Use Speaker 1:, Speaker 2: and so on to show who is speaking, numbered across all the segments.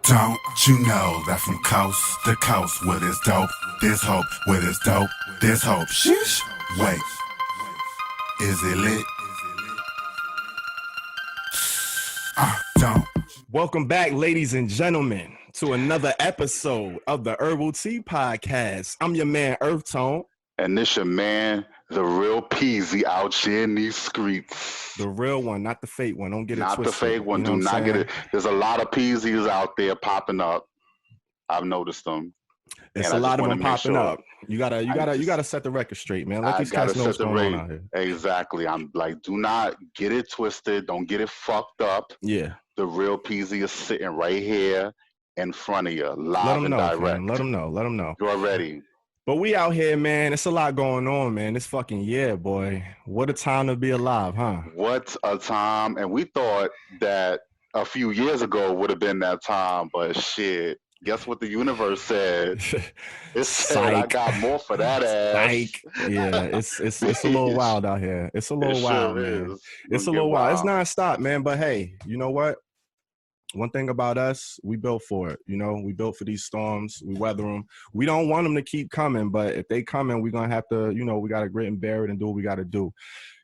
Speaker 1: Don't you know that from coast to coast, where there's dope, there's hope, where there's dope, there's hope. Sheesh. Wait, is it lit? Don't.
Speaker 2: Welcome back, ladies and gentlemen, to another episode of the Herbal Tea Podcast. I'm your man, EarthTone.
Speaker 3: And this your man, the real peasy out here in these Skreetz.
Speaker 2: The real one, not the fake one. Don't get it
Speaker 3: Not
Speaker 2: twisted.
Speaker 3: the fake one.
Speaker 2: You know
Speaker 3: Do not get it. There's a lot of peasies out there popping up. I've noticed them.
Speaker 2: It's
Speaker 3: And
Speaker 2: a
Speaker 3: I
Speaker 2: lot
Speaker 3: just
Speaker 2: of them
Speaker 3: wanna make
Speaker 2: popping
Speaker 3: sure-
Speaker 2: up. You gotta set the record straight, man. Let
Speaker 3: I
Speaker 2: these
Speaker 3: gotta
Speaker 2: cats know what's
Speaker 3: set the
Speaker 2: going
Speaker 3: rate.
Speaker 2: on out here.
Speaker 3: Exactly. I'm like, do not get it twisted. Don't get it fucked up.
Speaker 2: Yeah.
Speaker 3: The real peasy is sitting right here in front of you,
Speaker 2: Let
Speaker 3: live
Speaker 2: them
Speaker 3: and
Speaker 2: know,
Speaker 3: direct.
Speaker 2: fam. Let them know. Let them know.
Speaker 3: You're ready.
Speaker 2: But we out here, man. It's a lot going on, man. This fucking year, boy. What a time to be alive, huh?
Speaker 3: What a time. And we thought that a few years ago would have been that time, but shit. Guess what the universe said? It said I
Speaker 2: Psych.
Speaker 3: got more for that ass.
Speaker 2: Like, yeah, it's a little wild out here. It's a little
Speaker 3: It
Speaker 2: wild,
Speaker 3: sure
Speaker 2: man.
Speaker 3: is.
Speaker 2: It's a
Speaker 3: Gonna
Speaker 2: little
Speaker 3: get
Speaker 2: wild. It's nonstop, man. But hey, you know what? One thing about us, we built for it. You know, we built for these storms. We weather them. We don't want them to keep coming, but if they coming, we're gonna have to, you know, we gotta grit and bear it and do what we gotta do.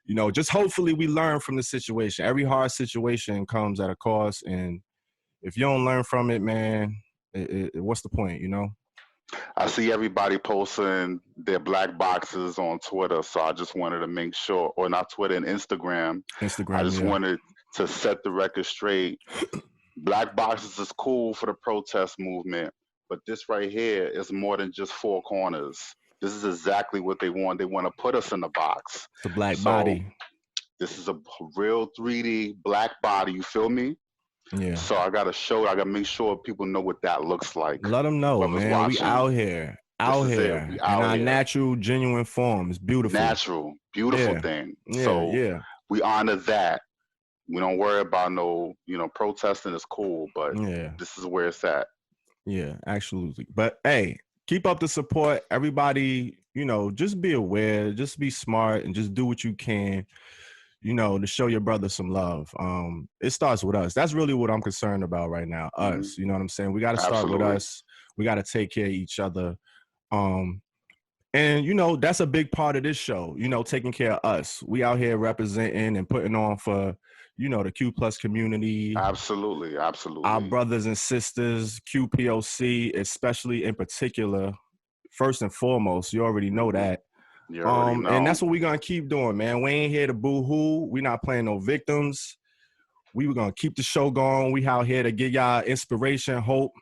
Speaker 2: You know, just hopefully we learn from the situation. Every hard situation comes at a cost, and if you don't learn from it, man, what's the point? You know?
Speaker 3: I see everybody posting their black boxes on Twitter, so I just wanted to make sure, or not Twitter and Instagram.
Speaker 2: Instagram.
Speaker 3: I just
Speaker 2: yeah.
Speaker 3: wanted to set the record straight. Black boxes is cool for the protest movement, but this right here is more than just four corners. This is exactly what they want. They want to put us in the box.
Speaker 2: The black
Speaker 3: So,
Speaker 2: body.
Speaker 3: This is a real 3D black body, you feel me?
Speaker 2: Yeah.
Speaker 3: So I gotta make sure people know what that looks like.
Speaker 2: Let them know,
Speaker 3: Whoever's
Speaker 2: man.
Speaker 3: watching.
Speaker 2: We out here. Out
Speaker 3: This is it.
Speaker 2: here.
Speaker 3: We
Speaker 2: In
Speaker 3: out
Speaker 2: our
Speaker 3: here.
Speaker 2: natural, genuine form. It's beautiful.
Speaker 3: Natural, beautiful
Speaker 2: Yeah.
Speaker 3: thing.
Speaker 2: Yeah,
Speaker 3: So
Speaker 2: yeah.
Speaker 3: we honor that. We don't worry about no, protesting is cool, but
Speaker 2: Yeah.
Speaker 3: this is where it's at.
Speaker 2: Yeah, absolutely. But hey, keep up the support. Everybody, you know, just be aware, just be smart, and just do what you can, you know, to show your brother some love. It starts with us. That's really what I'm concerned about right now.
Speaker 3: Mhm.
Speaker 2: Us, you know what I'm saying? We got to start with
Speaker 3: Absolutely.
Speaker 2: us. We got to take care of each other. And you know, that's a big part of this show, you know, taking care of us. We out here representing and putting on for, you know, the Q plus community,
Speaker 3: Absolutely, absolutely.
Speaker 2: our brothers and sisters, QPOC, especially in particular, first and foremost. You already know that.
Speaker 3: You already know.
Speaker 2: And that's what we're gonna keep doing, man. We ain't here to boo-hoo. We not playing no victims. We were gonna keep the show going. We out here to give y'all inspiration, hope.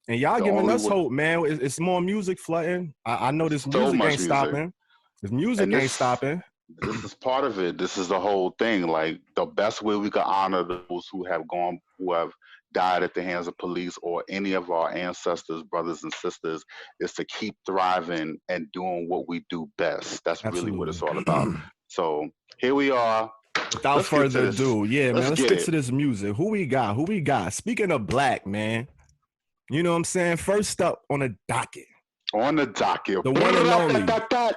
Speaker 2: And y'all
Speaker 3: The
Speaker 2: giving
Speaker 3: only
Speaker 2: us
Speaker 3: way-
Speaker 2: hope, man. It's more music flooding. I know this
Speaker 3: So
Speaker 2: music
Speaker 3: much
Speaker 2: ain't
Speaker 3: music.
Speaker 2: stopping. This music
Speaker 3: And
Speaker 2: ain't
Speaker 3: this-
Speaker 2: stopping.
Speaker 3: This is part of it. This is the whole thing. Like, the best way we can honor those who have died at the hands of police or any of our ancestors, brothers and sisters, is to keep thriving and doing what we do best. That's really what it's all about. So here we are.
Speaker 2: Without
Speaker 3: Let's get to
Speaker 2: further
Speaker 3: this.
Speaker 2: ado, yeah, man, let's
Speaker 3: get
Speaker 2: get
Speaker 3: it.
Speaker 2: to this music. Who we got? Who we got? Speaking of black, man, you know what I'm saying? First up on the docket,
Speaker 3: On the docket.
Speaker 2: The one and only.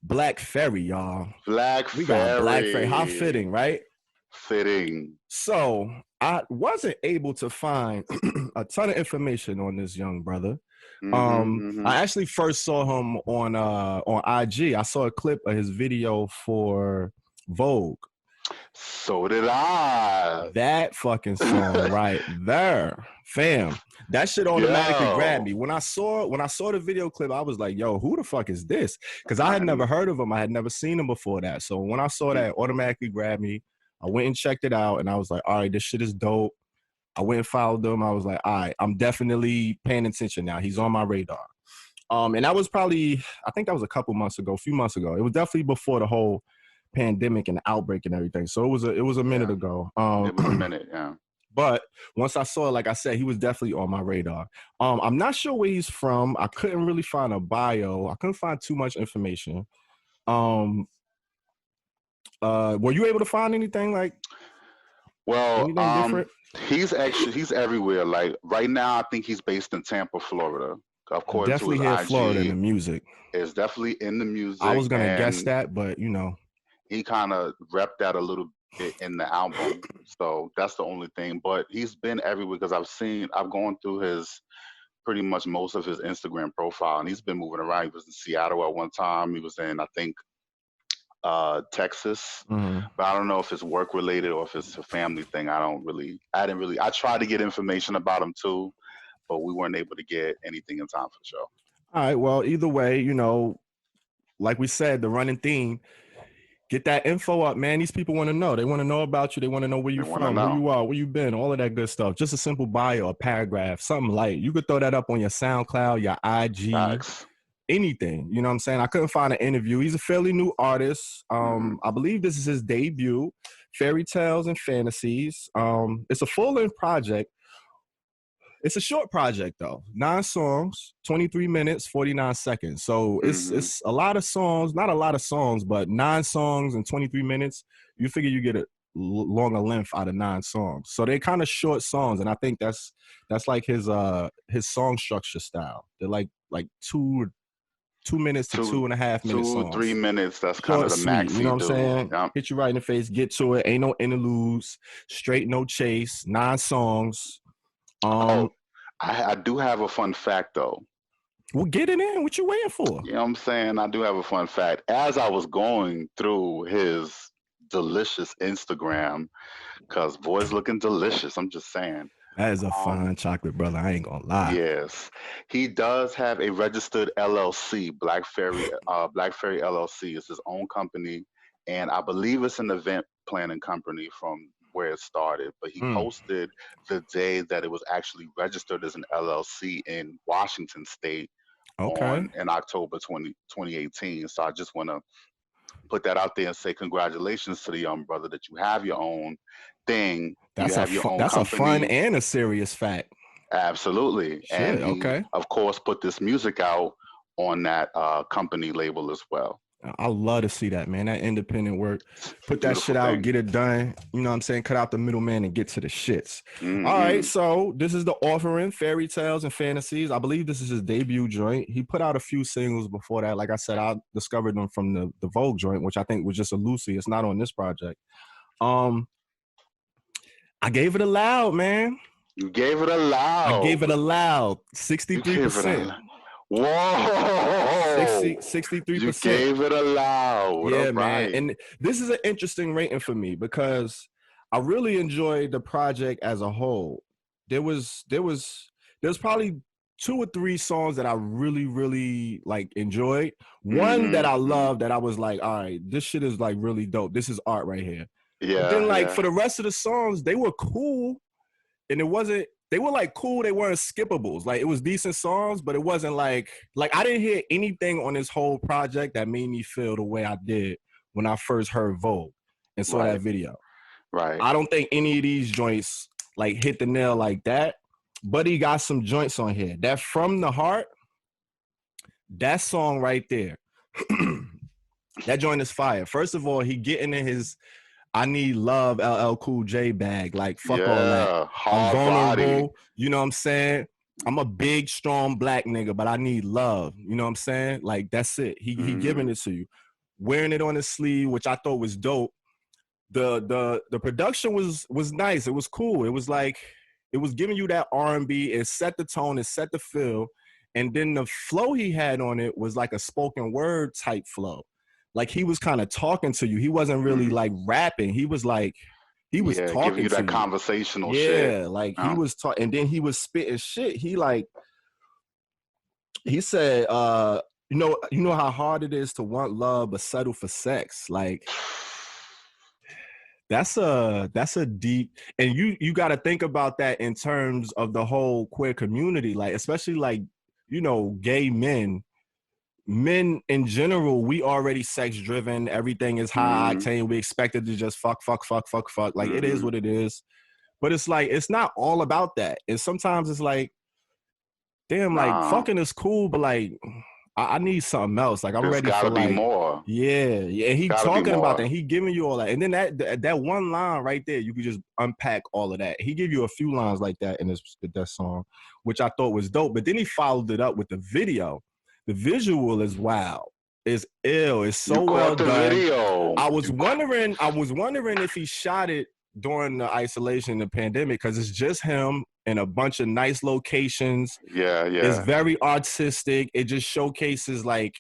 Speaker 2: Black Ferry, y'all.
Speaker 3: Black
Speaker 2: We got Black
Speaker 3: Ferry.
Speaker 2: Ferry. How fitting, right?
Speaker 3: Fitting.
Speaker 2: So I wasn't able to find a ton of information on this young brother.
Speaker 3: Mhm.
Speaker 2: I actually first saw him on IG. I saw a clip of his video for Vogue.
Speaker 3: So did I.
Speaker 2: That fucking song right there, fam. That shit automatically
Speaker 3: Yo.
Speaker 2: grabbed me. When I saw the video clip, I was like, yo, who the fuck is this? Because I had never heard of him. I had never seen him before that. So when I saw that, it automatically grabbed me. I went and checked it out, and I was like, all right, this shit is dope. I went and followed him. I was like, all right, I'm definitely paying attention now. He's on my radar. And that was probably, I think that was a few months ago. It was definitely before the whole pandemic and the outbreak and everything. So it was a minute ago.
Speaker 3: It was a minute, yeah.
Speaker 2: But once I saw it, like I said, he was definitely on my radar. I'm not sure where he's from. I couldn't really find a bio. I couldn't find too much information. Were you able to find anything like?
Speaker 3: Well,
Speaker 2: anything different?
Speaker 3: he's everywhere. Like right now, I think he's based in Tampa, Florida. According
Speaker 2: Definitely
Speaker 3: to
Speaker 2: here
Speaker 3: his
Speaker 2: in
Speaker 3: IG,
Speaker 2: Florida in the music.
Speaker 3: It's definitely in the music.
Speaker 2: I was gonna guess
Speaker 3: and
Speaker 2: that, but you know.
Speaker 3: he kind of repped that a little in the album. So that's the only thing. But he's been everywhere because I've gone through his pretty much most of his Instagram profile, and he's been moving around. He was in Seattle at one time. He was in, I think, Texas, but I don't know if it's work related or if it's a family thing. I tried to get information about him too, but we weren't able to get anything in time for the show.
Speaker 2: All right. Well, either way, like we said, the running theme, get that info up, man. These people want to know. They want to know about you. They want to know where you're from, who you are, where you been, all of that good stuff. Just a simple bio, a paragraph, something light. You could throw that up on your SoundCloud, your IG, anything. You know what I'm saying? I couldn't find an interview. He's a fairly new artist. I believe this is his debut, Fairy Tales and Fantasies. It's a full-length project. It's a short project though. 9 songs, 23 minutes, 49 seconds. So it's a lot of songs, not a lot of songs, but 9 songs and 23 minutes. You figure you get a longer length out of 9 songs. So they're kind of short songs, and I think that's like his song structure style. They're like 2 minutes to 2.5 minutes. 2
Speaker 3: or 3 minutes. That's kind of the max.
Speaker 2: You know what I'm saying? Yeah. Hit you right in the face. Get to it. Ain't no interludes. Straight, no chase. 9 songs.
Speaker 3: I do have a fun fact though.
Speaker 2: Well, get it in. What you waiting for?
Speaker 3: You know what I'm saying? I do have a fun fact. As I was going through his delicious Instagram, because boy's looking delicious. I'm just saying.
Speaker 2: That is a fine chocolate, brother. I ain't gonna lie.
Speaker 3: Yes, he does have a registered LLC, Black Fairy LLC. It's his own company, and I believe it's an event planning company from where it started. But he posted the day that it was actually registered as an LLC in Washington State in October 2018. So I just want to put that out there and say congratulations to the young brother that you have your own thing.
Speaker 2: That's a fun and a serious fact.
Speaker 3: Absolutely.
Speaker 2: Shit,
Speaker 3: and he, of course, put this music out on that company label as well.
Speaker 2: I love to see that, man. That independent work. Put that shit out, get it done. You know what I'm saying? Cut out the middleman and get to the shits. All right, so this is the offering, Fairy Tales and Fantasies. I believe this is his debut joint. He put out a few singles before that. Like I said, I discovered them from the Vogue joint, which I think was just a Lucy. It's not on this project. I gave it a loud, man.
Speaker 3: You gave it a loud.
Speaker 2: I gave it a loud. 63%.
Speaker 3: Whoa!
Speaker 2: 63%.
Speaker 3: You gave it a loud.
Speaker 2: Yeah, man. And this is an interesting rating for me because I really enjoyed the project as a whole. There was probably 2 or 3 songs that I really, really like enjoyed. One that I loved that I was like, all right, this shit is like really dope. This is art right here.
Speaker 3: Yeah.
Speaker 2: But then for the rest of the songs, they were cool, and they were like cool. They weren't skippables. Like it was decent songs, but it wasn't like I didn't hear anything on this whole project that made me feel the way I did when I first heard Vogue and saw that video.
Speaker 3: Right.
Speaker 2: I don't think any of these joints like hit the nail like that, but he got some joints on here. That From the Heart, that song right there, that joint is fire. First of all, he getting in his I need love LL Cool J bag. Like, fuck all that. I'm vulnerable. Body. You know what I'm saying? I'm a big, strong black nigga, but I need love. You know what I'm saying? Like, that's it. He giving it to you. Wearing it on his sleeve, which I thought was dope. The production was nice. It was cool. It was like, it was giving you that R&B. It set the tone. It set the feel. And then the flow he had on it was like a spoken word type flow. Like he was kind of talking to you. He wasn't really like rapping. He was like, he was talking
Speaker 3: giving you
Speaker 2: to
Speaker 3: that
Speaker 2: you.
Speaker 3: Conversational shit.
Speaker 2: Yeah, like he was talking, and then he was spitting shit. He said, you know how hard it is to want love but settle for sex. Like that's a deep, and you got to think about that in terms of the whole queer community, like especially like, you know, gay men in general, we already sex driven. Everything is high octane. We expected to just fuck. Like it is what it is. But it's like, it's not all about that. And sometimes it's like, damn, like fucking is cool, but like, I need something else. Like I'm ready for like
Speaker 3: more.
Speaker 2: Yeah. And he talking about that. He giving you all that. And then that one line right there, you could just unpack all of that. He gave you a few lines like that in that song, which I thought was dope. But then he followed it up with the video. The visual is wild. is ill. It's so
Speaker 3: You
Speaker 2: well
Speaker 3: caught the
Speaker 2: done.
Speaker 3: video.
Speaker 2: I was wondering if he shot it during the isolation, the pandemic, because it's just him in a bunch of nice locations.
Speaker 3: Yeah.
Speaker 2: It's very artistic. It just showcases like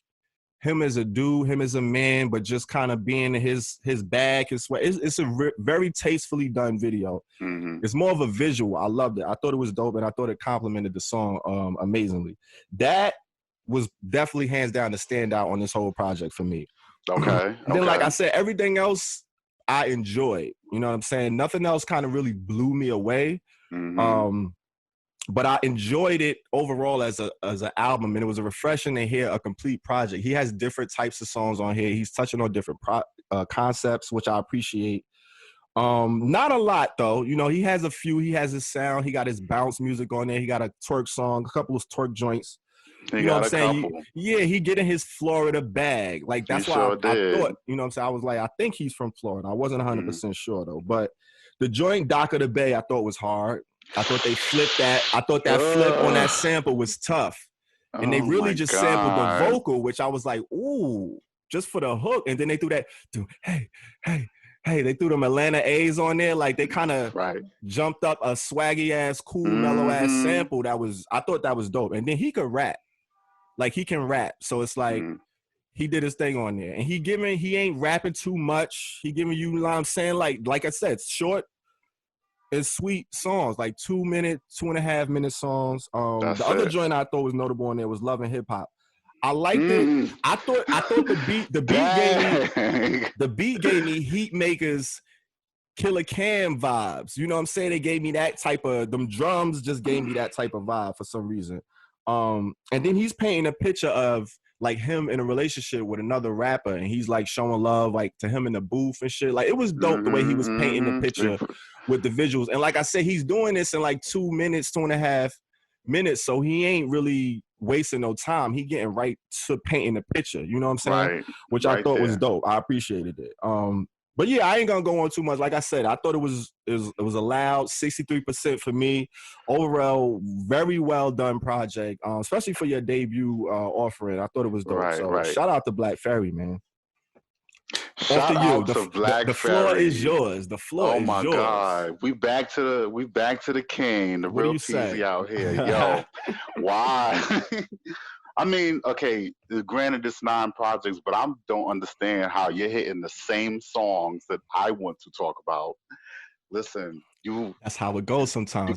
Speaker 2: him as a dude, him as a man, but just kind of being in his bag, his sweat. It's a very tastefully done video.
Speaker 3: Mm-hmm.
Speaker 2: It's more of a visual. I loved it. I thought it was dope, and I thought it complemented the song amazingly. That was definitely hands down the standout on this whole project for me.
Speaker 3: Okay.
Speaker 2: And then, like I said, everything else I enjoyed. You know what I'm saying? Nothing else kind of really blew me away.
Speaker 3: Mm-hmm.
Speaker 2: But I enjoyed it overall as an album, and it was refreshing to hear a complete project. He has different types of songs on here. He's touching on different concepts, which I appreciate. Not a lot though. You know, he has a few. He has his sound. He got his bounce music on there. He got a twerk song, a couple of twerk joints.
Speaker 3: You know what I'm saying?
Speaker 2: He getting his Florida bag. Like that's why I thought. You know what I'm saying? I was like, I think he's from Florida. I wasn't 100% sure though. But the joint Dock of the Bay, I thought was hard. I thought they flipped that. I thought that flip on that sample was tough. And they really just sampled the vocal, which I was like, ooh, just for the hook. And then they threw that, hey, they threw them Atlanta A's on there. Like they kind of jumped up a swaggy ass, cool, mellow ass sample. I thought that was dope. And then he could rap. Like he can rap. So it's like, he did his thing on there. And he ain't rapping too much. He giving you, I'm saying, like I said, short, it's sweet songs, like 2 minute, 2.5 minute songs. The other joint I thought was notable on there was Love and Hip Hop. I liked it. I thought the beat gave me Heat Makers, Killer Cam vibes. You know what I'm saying? They gave me that type of, them drums just gave me that type of vibe for some reason. And then he's painting a picture of like him in a relationship with another rapper, and he's like showing love like to him in the booth and shit. Like it was dope the way he was painting the picture with the visuals. And like I said, he's doing this in like 2 minutes, 2.5 minutes. So he ain't really wasting no time. He getting right to painting the picture. You know what I'm saying? Which I thought was dope. I appreciated it. But yeah, I ain't gonna go on too much. Like I said, I thought it was allowed 63% for me. Overall, very well done project, especially for your debut offering. I thought it was dope. Shout out to Black Ferry, man.
Speaker 3: Shout out to Black Ferry.
Speaker 2: The floor is yours. The floor is yours. Oh my God,
Speaker 3: we back to the king, the real Teezy out here, yo. Why? I mean, okay, granted it's 9 projects, but I don't understand how you're hitting the same songs that I want to talk about. Listen,
Speaker 2: that's how it goes sometimes.
Speaker 3: You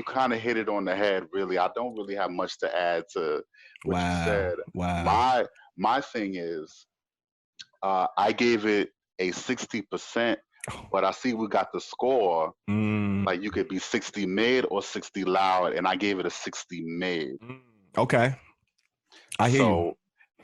Speaker 3: kind of hit it on the head, really. I don't really have much to add to what you said.
Speaker 2: Wow.
Speaker 3: My thing is, I gave it a 60%, but I see we got the score. Like you could be 60 mid or 60 loud, and I gave it a 60 mid.
Speaker 2: Okay. I hear you.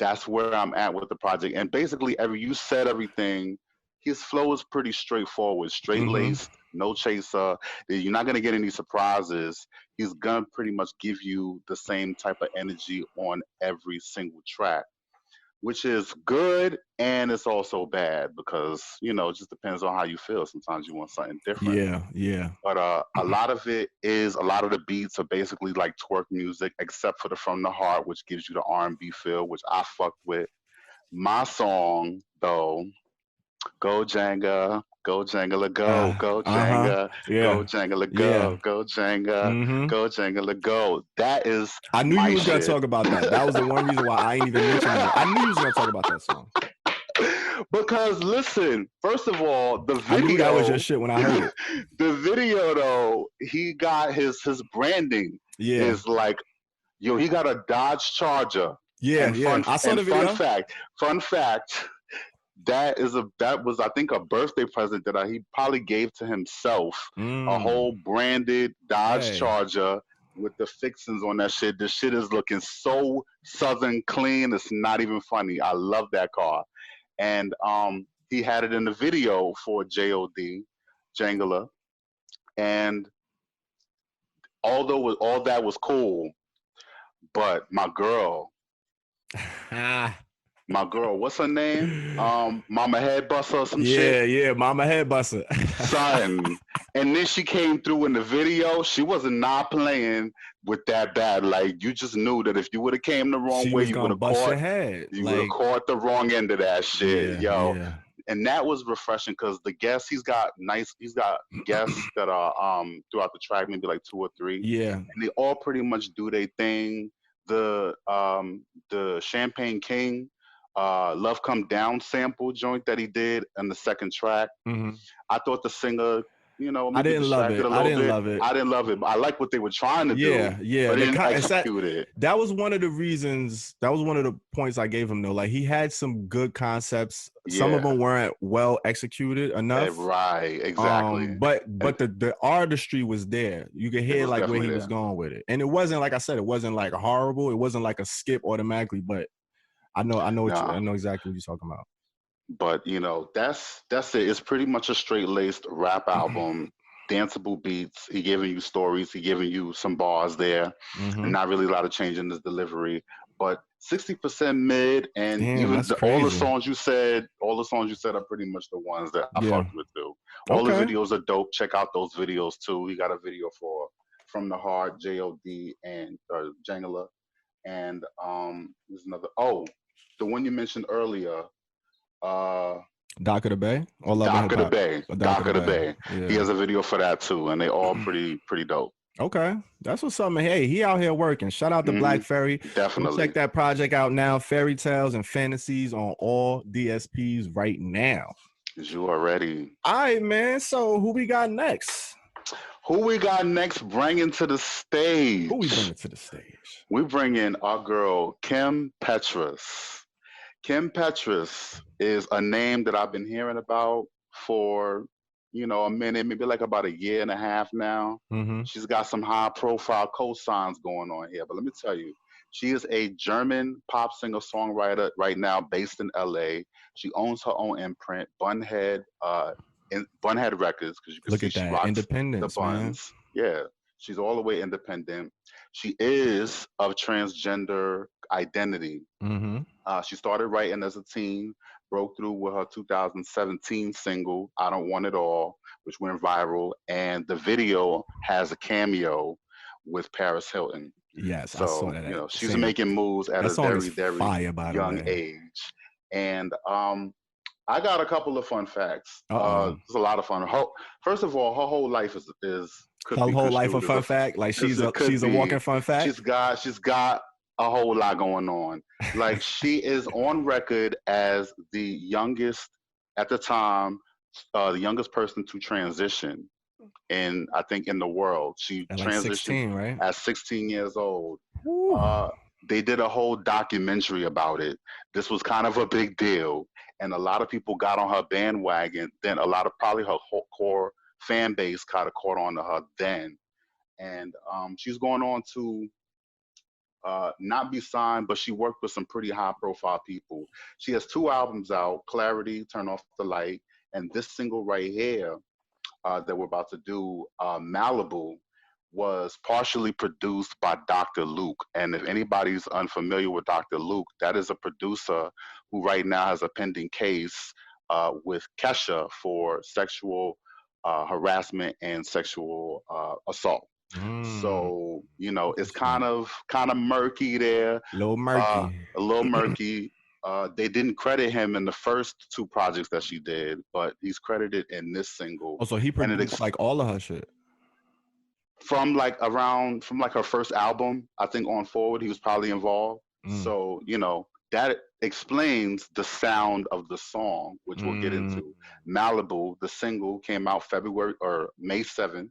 Speaker 3: That's where I'm at with the project. And basically, you said everything. His flow is pretty straightforward, straight-laced, no chaser. You're not going to get any surprises. He's going to pretty much give you the same type of energy on every single track, which is good, and it's also bad because, you know, it just depends on how you feel. Sometimes you want something different.
Speaker 2: Yeah.
Speaker 3: But a lot of the beats are basically like twerk music, except for the From the Heart, which gives you the R&B feel, which I fucked with. My song, though, Go Jenga, go Jenga, go, go Jenga, go Jenga, go, go Jenga, go Jenga, go. That is
Speaker 2: I knew you was
Speaker 3: going
Speaker 2: to talk about that. That was the one reason why I ain't even mentioned it. I knew you was going to talk about that song.
Speaker 3: Because listen, first of all, the video.
Speaker 2: I knew that was your shit when I heard it.
Speaker 3: The video, though, he got his branding. Yeah. Is like, yo, he got a Dodge Charger.
Speaker 2: Yeah, I saw the video.
Speaker 3: Fun fact. That was I think a birthday present that he probably gave to himself. A whole branded Dodge Charger with the fixings on that shit. The shit is looking so Southern clean. It's not even funny. I love that car. And he had it in the video for J.O.D. Jangler. And although all that was cool, but my girl My girl, what's her name? Mama Headbuster or some
Speaker 2: Yeah,
Speaker 3: shit.
Speaker 2: yeah, Mama Headbuster.
Speaker 3: Son. And then she came through in the video. She wasn't not playing with that bad. Like you just knew that if you would have came the wrong
Speaker 2: She
Speaker 3: way,
Speaker 2: was gonna bust your head.
Speaker 3: you would have caught the wrong end of that shit,
Speaker 2: yeah,
Speaker 3: yo.
Speaker 2: yeah.
Speaker 3: And that was refreshing because the guests he's got guests that are throughout the track, maybe like 2 or 3.
Speaker 2: Yeah.
Speaker 3: And they all pretty much do their thing. The Champagne King Love Come Down sample joint that he did in the second track.
Speaker 2: Mm-hmm.
Speaker 3: I thought the singer, you know,
Speaker 2: I
Speaker 3: maybe
Speaker 2: didn't love
Speaker 3: distracted
Speaker 2: it.
Speaker 3: a little
Speaker 2: I didn't
Speaker 3: bit.
Speaker 2: love it.
Speaker 3: I didn't love it. But I like what they were trying to do.
Speaker 2: Yeah.
Speaker 3: But they didn't
Speaker 2: It's
Speaker 3: execute it.
Speaker 2: That was one of the reasons. That was one of the points I gave him though. Like he had some good concepts. Some of them weren't well executed enough.
Speaker 3: Right. Exactly.
Speaker 2: But the artistry was there. You could hear like where he was going with it, and it wasn't like I said. It wasn't like horrible. It wasn't like a skip automatically. But I know exactly what you're talking about.
Speaker 3: But you know, that's it. It's pretty much a straight laced rap album. Danceable beats. He giving you stories. He giving you some bars there, and not really a lot of change in his delivery. But 60% mid, and even all the songs you said are pretty much the ones that I fucked with too. All the videos are dope. Check out those videos too. He got a video for From the Heart, J.O.D. and Jangala, and there's another. Oh, the one you mentioned earlier.
Speaker 2: Dock of the Bay or
Speaker 3: Dock of the Bay. Dock of the Bay.
Speaker 2: Yeah.
Speaker 3: He has a video for that too, and they all pretty dope.
Speaker 2: Okay, that's what's up, man. Hey, he out here working. Shout out to Black Ferry.
Speaker 3: Definitely.
Speaker 2: Go check that project out now. Fairy Tales and Fantasies on all DSPs right now.
Speaker 3: You are ready.
Speaker 2: All right, man. So who we got next?
Speaker 3: Who we got next bringing to the stage?
Speaker 2: Who we bringing to the stage?
Speaker 3: We bring in our girl, Kim Petras. Kim Petras is a name that I've been hearing about for, you know, a minute, maybe like about a year and a half now. She's got some high profile cosigns going on here. But let me tell you, she is a German pop singer songwriter right now based in LA. She owns her own imprint, Bunhead Records, because you can
Speaker 2: Look
Speaker 3: see
Speaker 2: at
Speaker 3: she
Speaker 2: that
Speaker 3: rocks
Speaker 2: independence,
Speaker 3: the buns. Man. Yeah. She's all the way independent. She is of transgender identity. She started writing as a teen, broke through with her 2017 single, I Don't Want It All, which went viral. And the video has a cameo with Paris Hilton.
Speaker 2: Yes,
Speaker 3: so,
Speaker 2: I saw that.
Speaker 3: You know, she's making moves at a very, very young age. And I got a couple of fun facts. It's a lot of fun. First of all, her whole life is
Speaker 2: her whole life a fun fact. Like she's a walking fun fact.
Speaker 3: She's got a whole lot going on. Like she is on record as the youngest at the time, the youngest person to transition in the world. She
Speaker 2: at
Speaker 3: transitioned
Speaker 2: 16, right?
Speaker 3: At 16 years old. They did a whole documentary about it. This was kind of a big deal. And a lot of people got on her bandwagon. Then a lot of probably her core fan base kind of caught on to her then. And she's going on to not be signed, but she worked with some pretty high profile people. She has 2 albums out, Clarity, Turn Off the Light, and this single right here that we're about to do, Malibu, was partially produced by Dr. Luke. And if anybody's unfamiliar with Dr. Luke, that is a producer who right now has a pending case with Kesha for sexual harassment and sexual assault. So, you know, it's kind of murky there.
Speaker 2: A little murky.
Speaker 3: A little murky. They didn't credit him in the first 2 projects that she did, but he's credited in this single.
Speaker 2: Oh, so he produced like all of her shit?
Speaker 3: From her first album, I think on forward, he was probably involved. So, you know, that explains the sound of the song, which we'll get into. Malibu, the single, came out May 7th.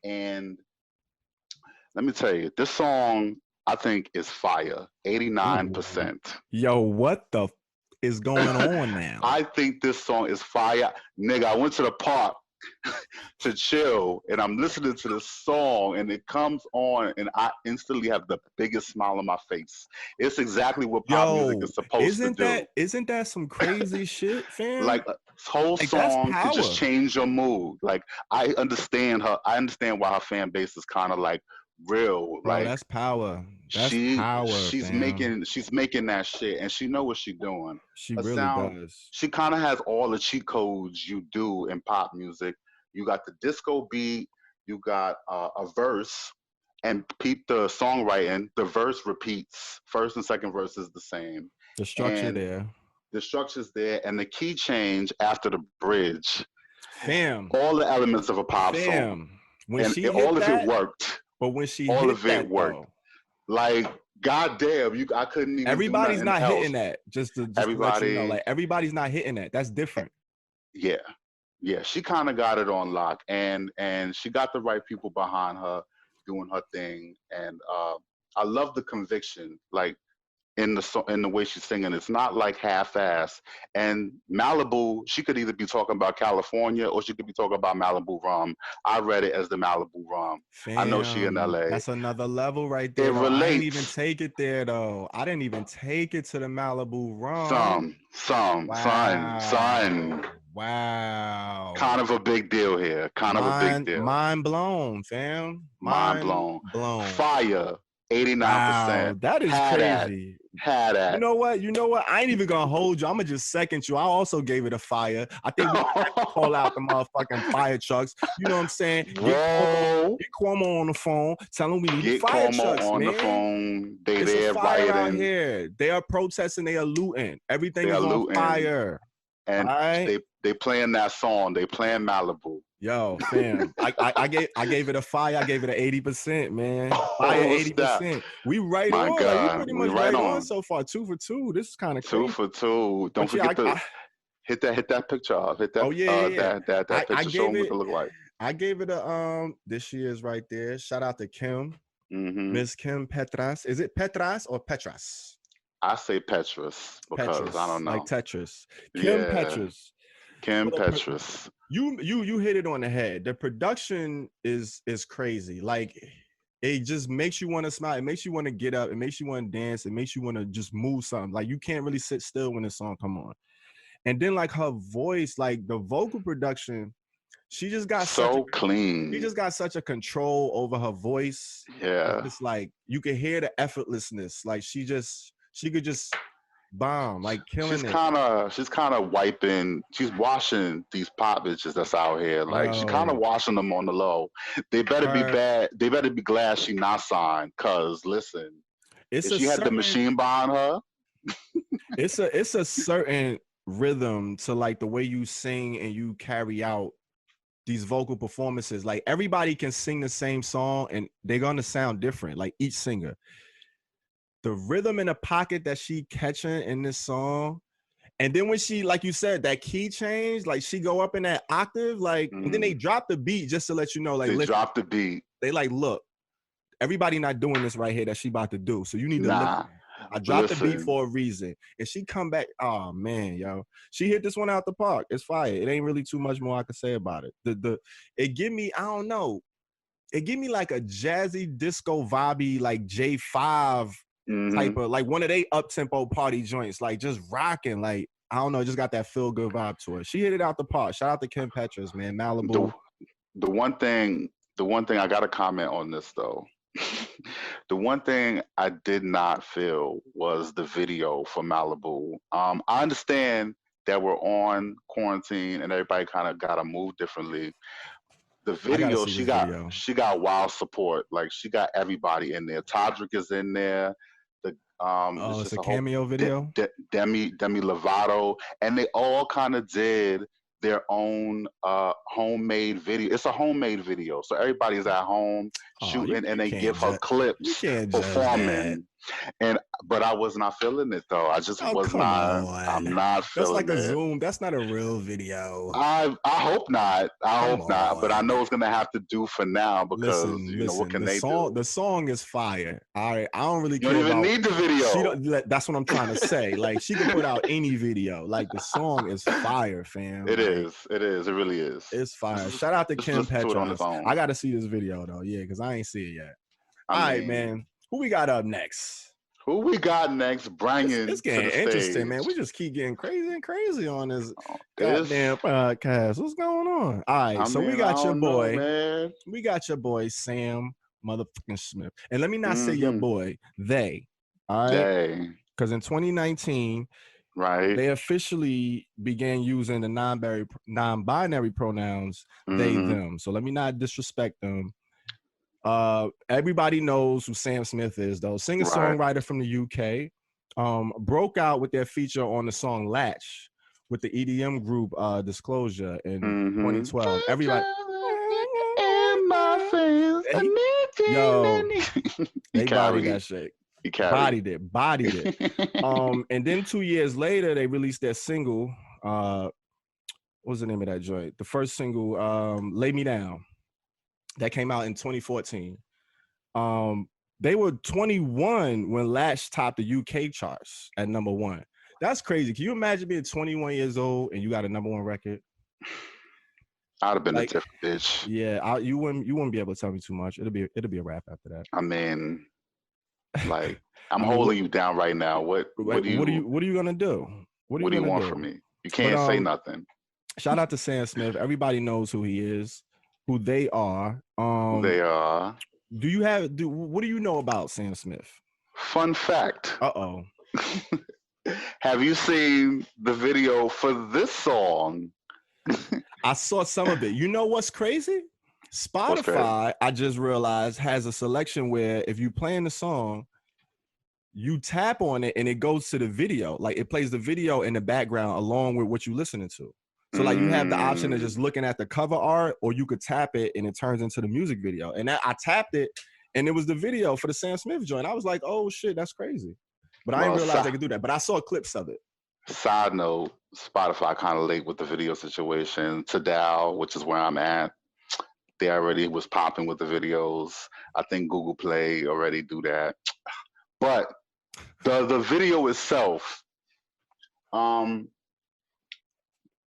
Speaker 3: And let me tell you, this song, I think, is fire. 89%.
Speaker 2: Yo, what the is going on now?
Speaker 3: I think this song is fire. Nigga, I went to the park to chill, and I'm listening to this song, and it comes on, and I instantly have the biggest smile on my face. It's exactly what pop music is supposed to do.
Speaker 2: Isn't that some crazy shit, fam?
Speaker 3: Like, this whole song can just change your mood. Like, I understand why her fan base is kind of like real.
Speaker 2: Bro,
Speaker 3: Like
Speaker 2: that's power. That's power,
Speaker 3: she's
Speaker 2: fam.
Speaker 3: making that shit, and she know what she's doing.
Speaker 2: She
Speaker 3: Her
Speaker 2: really
Speaker 3: sound,
Speaker 2: does.
Speaker 3: she kind of has all the cheat codes you do in pop music. You got the disco beat, you got a verse, and peep the songwriting. The verse repeats. First and second verse is the same,
Speaker 2: The structure
Speaker 3: and
Speaker 2: there.
Speaker 3: the structure's there, and the key change after the bridge.
Speaker 2: Fam.
Speaker 3: All the elements of a pop song,
Speaker 2: Fam. When
Speaker 3: and
Speaker 2: she hit
Speaker 3: all of it
Speaker 2: that,
Speaker 3: worked.
Speaker 2: but when she
Speaker 3: All
Speaker 2: hit
Speaker 3: of it
Speaker 2: that
Speaker 3: worked.
Speaker 2: though,
Speaker 3: Like, goddamn, I couldn't even do
Speaker 2: everybody's
Speaker 3: nothing
Speaker 2: not
Speaker 3: else.
Speaker 2: hitting that. Just to let you know,
Speaker 3: Everybody,
Speaker 2: like everybody's not hitting that. That's different.
Speaker 3: yeah, yeah. She kind of got it on lock, and she got the right people behind her doing her thing, and I love the conviction, like in the way she's singing. It's not like half-ass. And Malibu, she could either be talking about California or she could be talking about Malibu rum. I read it as the Malibu rum. I know she in
Speaker 2: Fam,
Speaker 3: LA.
Speaker 2: that's another level right there.
Speaker 3: It
Speaker 2: Though. I ain't even
Speaker 3: relates.
Speaker 2: take it there though. I didn't even take it to the Malibu rum.
Speaker 3: Son.
Speaker 2: Wow. Wow.
Speaker 3: Kind of a big deal here. Kind of a big deal.
Speaker 2: Mind blown, fam.
Speaker 3: Mind blown.
Speaker 2: blown.
Speaker 3: Fire. 89%.
Speaker 2: Wow, that is crazy.
Speaker 3: Had that.
Speaker 2: You know what? I ain't even gonna hold you. I'm gonna just second you. I also gave it a fire. I think we have to call out the motherfucking fire trucks. You know what I'm saying? Get Cuomo on the phone. Tell him we need fire trucks,
Speaker 3: on
Speaker 2: man.
Speaker 3: the phone. They
Speaker 2: It's
Speaker 3: there
Speaker 2: a fire out
Speaker 3: rioting.
Speaker 2: here. They are protesting. They are looting. Everything is on fire.
Speaker 3: And they playing that song. They playing Malibu.
Speaker 2: Yo, fam, I gave it a fire. I gave it an 80%, man. Fire 80%. We right on.
Speaker 3: God.
Speaker 2: Like, we pretty much right on so far. 2 for 2. This is kind of crazy.
Speaker 3: 2 for 2. Don't forget to hit that picture off. Hit that.
Speaker 2: Oh yeah.
Speaker 3: That picture. Show them what it look like.
Speaker 2: I gave it a This year's right there. Shout out to Kim, Miss Kim Petras. Is it Petras or Petras?
Speaker 3: I say Petras because I don't know.
Speaker 2: Like Tetris. Kim Petras.
Speaker 3: Kim Petras.
Speaker 2: You hit it on the head. The production is crazy. Like it just makes you want to smile. It makes you want to get up. It makes you want to dance. It makes you want to just move something. Like you can't really sit still when the song come on. And then like her voice, like the vocal production, she just got
Speaker 3: so clean.
Speaker 2: She just got such a control over her voice.
Speaker 3: Yeah.
Speaker 2: It's like you can hear the effortlessness. Like she could just bomb, like killing it.
Speaker 3: She's kind of wiping. She's washing these pop bitches that's out here. Like she's kind of washing them on the low. They better be bad. They better be glad she not signed. Cause listen, if she had the machine behind her,
Speaker 2: it's a certain rhythm to like the way you sing and you carry out these vocal performances. Like everybody can sing the same song and they're gonna sound different. Like each singer. The rhythm in the pocket that she catching in this song, and then when she, like you said, that key change, like she go up in that octave, like, and then they drop the beat just to let you know, like,
Speaker 3: they drop the beat.
Speaker 2: They like, look, everybody not doing this right here that she about to do, so you need to look. I dropped the beat for a reason, and she come back. Oh man, yo, she hit this one out the park. It's fire. It ain't really too much more I can say about it. It give me, I don't know, it give me like a jazzy disco vibey, like J5. Type of like one of they up tempo party joints, like just rocking, like I don't know, just got that feel good vibe to it. She hit it out the park. Shout out to Kim Petras, man. Malibu.
Speaker 3: The one thing I got to comment on this though. The one thing I did not feel was the video for Malibu. I understand that we're on quarantine and everybody kind of got to move differently. The video, she got wild support. Like she got everybody in there. Todrick is in there.
Speaker 2: It's a cameo video.
Speaker 3: Demi Lovato, and they all kind of did their own homemade video. It's a homemade video, so everybody's at home shooting, and they give her clips performing. But I was not feeling it though. I just was not. I'm not feeling it.
Speaker 2: That's like a Zoom. That's not a real video.
Speaker 3: I hope not. I hope not. But I know it's gonna have to do for now because what can they do?
Speaker 2: The song is fire. All right, I don't really care.
Speaker 3: You don't even need the video.
Speaker 2: That's what I'm trying to say. Like she can put out any video. Like the song is fire, fam.
Speaker 3: It is. It really is.
Speaker 2: It's fire. Shout out to Kim Petras. I got to see this video though. Yeah, because I ain't see it yet. All right, man. Who we got up next?
Speaker 3: Who we got next? Bringing
Speaker 2: it's getting interesting, man. We just keep getting crazy on this goddamn podcast. What's going on? All right, we got your boy. We got your boy Sam motherfucking Smith. And let me not say your boy, they. All right.
Speaker 3: They.
Speaker 2: Because in 2019,
Speaker 3: Right.
Speaker 2: they officially began using the non-binary pronouns, they, them. So let me not disrespect them. Everybody knows who Sam Smith is, though. Singer-songwriter from the UK. Broke out with their feature on the song Latch with the EDM group Disclosure in 2012. Everybody. Yo, they bodied that shit. Bodied it. And then 2 years later, they released their single. What was the name of that joint? The first single, Lay Me Down. That came out in 2014. They were 21 when Latch topped the UK charts at number 1. That's crazy. Can you imagine being 21 years old and you got a number 1 record?
Speaker 3: I'd have been a different bitch.
Speaker 2: Yeah, you wouldn't be able to tell me too much. It'll be a wrap after that.
Speaker 3: I mean, like, I'm holding you down right now. What are
Speaker 2: you gonna do? What do you
Speaker 3: want from me? You can't say nothing.
Speaker 2: Shout out to Sam Smith. Everybody knows who he is, who they are.
Speaker 3: They are.
Speaker 2: What do you know about Sam Smith?
Speaker 3: Fun fact.
Speaker 2: Uh-oh.
Speaker 3: Have you seen the video for this song?
Speaker 2: I saw some of it. You know what's crazy? Spotify, I just realized, has a selection where if you playing the song, you tap on it and it goes to the video. Like, it plays the video in the background along with what you're listening to. So like, you have the option of just looking at the cover art, or you could tap it and it turns into the music video. And I tapped it and it was the video for the Sam Smith joint. I was like, oh shit, that's crazy. But I didn't realize I could do that. But I saw clips of it.
Speaker 3: Side note, Spotify kind of late with the video situation. Tidal, which is where I'm at, they already was popping with the videos. I think Google Play already do that. But the video itself,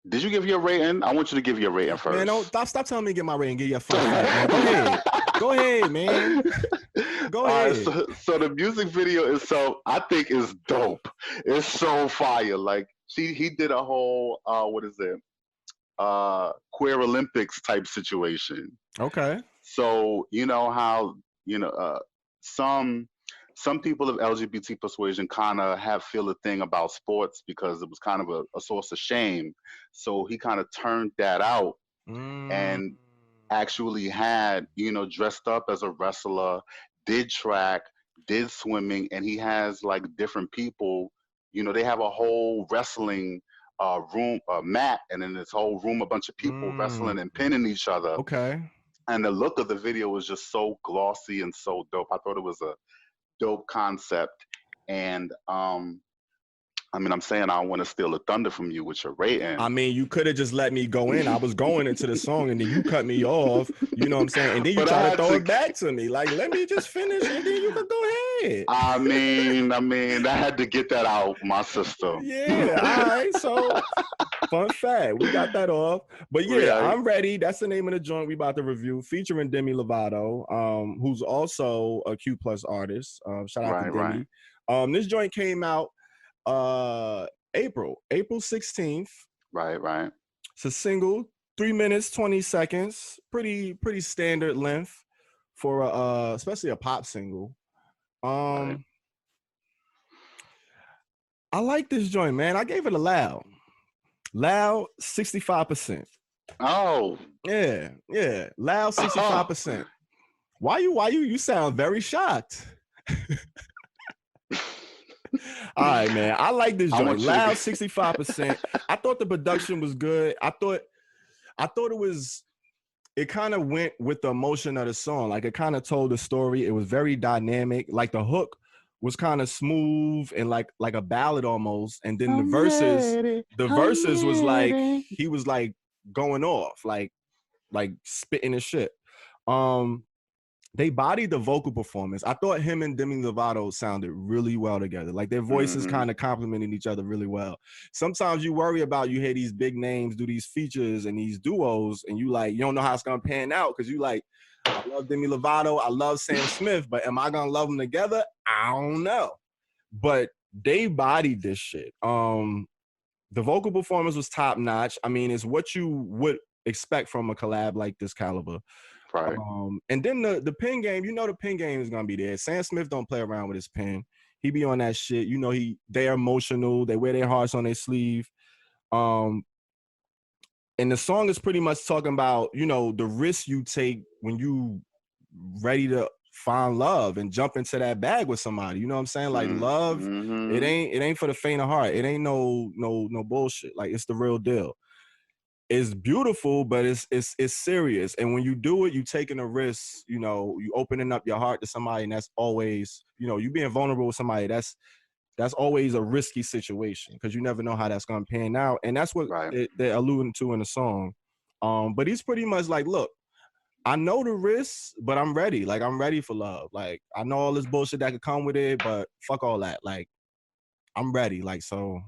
Speaker 3: did you give your rating? I want you to give your rating first.
Speaker 2: Man, stop telling me to get my rating. Give your fun fact, man. Go ahead, man. Go ahead.
Speaker 3: So the music video itself, I think, is dope. It's so fire. Like, he did a whole Queer Olympics type situation.
Speaker 2: Okay.
Speaker 3: So you know how some people of LGBT persuasion kind of feel a thing about sports because it was kind of a source of shame. So he kind of turned that out and actually had, dressed up as a wrestler, did track, did swimming, and he has like different people, they have a whole wrestling room, mat, and in this whole room, a bunch of people wrestling and pinning each other.
Speaker 2: Okay.
Speaker 3: And the look of the video was just so glossy and so dope. I thought it was a dope concept. And I'm saying I don't want to steal the thunder from you with your rating.
Speaker 2: I mean, you could have just let me go in. I was going into the song and then you cut me off. You know what I'm saying? And then you try to throw it back to me. Like, let me just finish and then you can go ahead.
Speaker 3: I mean, I had to get that out my system.
Speaker 2: Yeah, all right. So, fun fact, we got that off. But yeah, I'm ready. That's the name of the joint we about to review, featuring Demi Lovato, who's also a Q+ artist. Shout out to Demi. Right. This joint came out April 16th.
Speaker 3: Right.
Speaker 2: It's a single, 3 minutes 20 seconds, pretty standard length for especially a pop single. I like this joint, man. I gave it a loud 65%.
Speaker 3: Oh
Speaker 2: yeah, loud 65%. Why you sound very shocked? All right, man. I like this joint. Loud 65%. I thought the production was good. I thought it kind of went with the emotion of the song. Like, it kind of told the story. It was very dynamic. Like, the hook was kind of smooth and like a ballad almost. And then the verses was like, he was like going off, like spitting his shit. They bodied the vocal performance. I thought him and Demi Lovato sounded really well together. Like, their voices kind of complemented each other really well. Sometimes you worry about, you hear these big names do these features and these duos, and you don't know how it's gonna pan out, because you like, I love Demi Lovato, I love Sam Smith, but am I gonna love them together? I don't know. But they bodied this shit. The vocal performance was top notch. I mean, it's what you would expect from a collab like this caliber.
Speaker 3: Right.
Speaker 2: And then the pen game, the pen game is gonna be there. Sam Smith don't play around with his pen. He be on that shit. They're emotional. They wear their hearts on their sleeve. And the song is pretty much talking about, the risk you take when you ready to find love and jump into that bag with somebody. You know what I'm saying? Like love, it ain't for the faint of heart. It ain't no bullshit. Like it's the real deal. It's beautiful, but it's serious. And when you do it, you taking a risk, you opening up your heart to somebody, and that's always, you being vulnerable with somebody, that's always a risky situation because you never know how that's gonna pan out. And that's what they're alluding to in the song. But he's pretty much like, look, I know the risks, but I'm ready. Like, I'm ready for love. Like, I know all this bullshit that could come with it, but fuck all that. Like, I'm ready. Like, so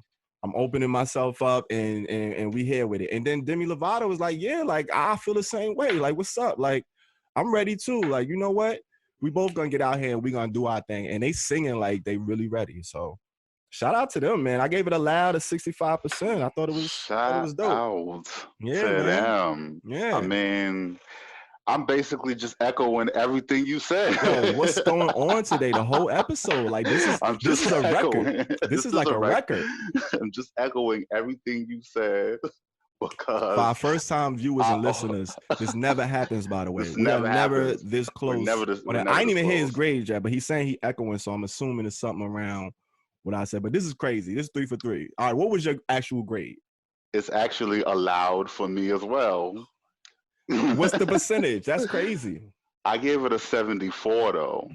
Speaker 2: I'm opening myself up and we here with it. And then Demi Lovato was like, yeah, like, I feel the same way. Like, what's up? Like, I'm ready too. Like, you know what? We both gonna get out here and we gonna do our thing. And they singing like they really ready. So shout out to them, man. I gave it a loud of 65%. I thought it was dope.
Speaker 3: Out
Speaker 2: Yeah,
Speaker 3: to
Speaker 2: man.
Speaker 3: them.
Speaker 2: Yeah.
Speaker 3: I mean, I'm basically just echoing everything you said.
Speaker 2: Yo, what's going on today? The whole episode, like this is a record. This is like a record.
Speaker 3: I'm just echoing everything you said because
Speaker 2: for our first time viewers and listeners, this never happens. By the way, we are never this close. I ain't even hear his grade yet, but he's saying he echoing, so I'm assuming it's something around what I said. But this is crazy. This is 3 for 3. All right, what was your actual grade?
Speaker 3: It's actually allowed for me as well.
Speaker 2: What's the percentage? That's crazy.
Speaker 3: I gave it a 74 though.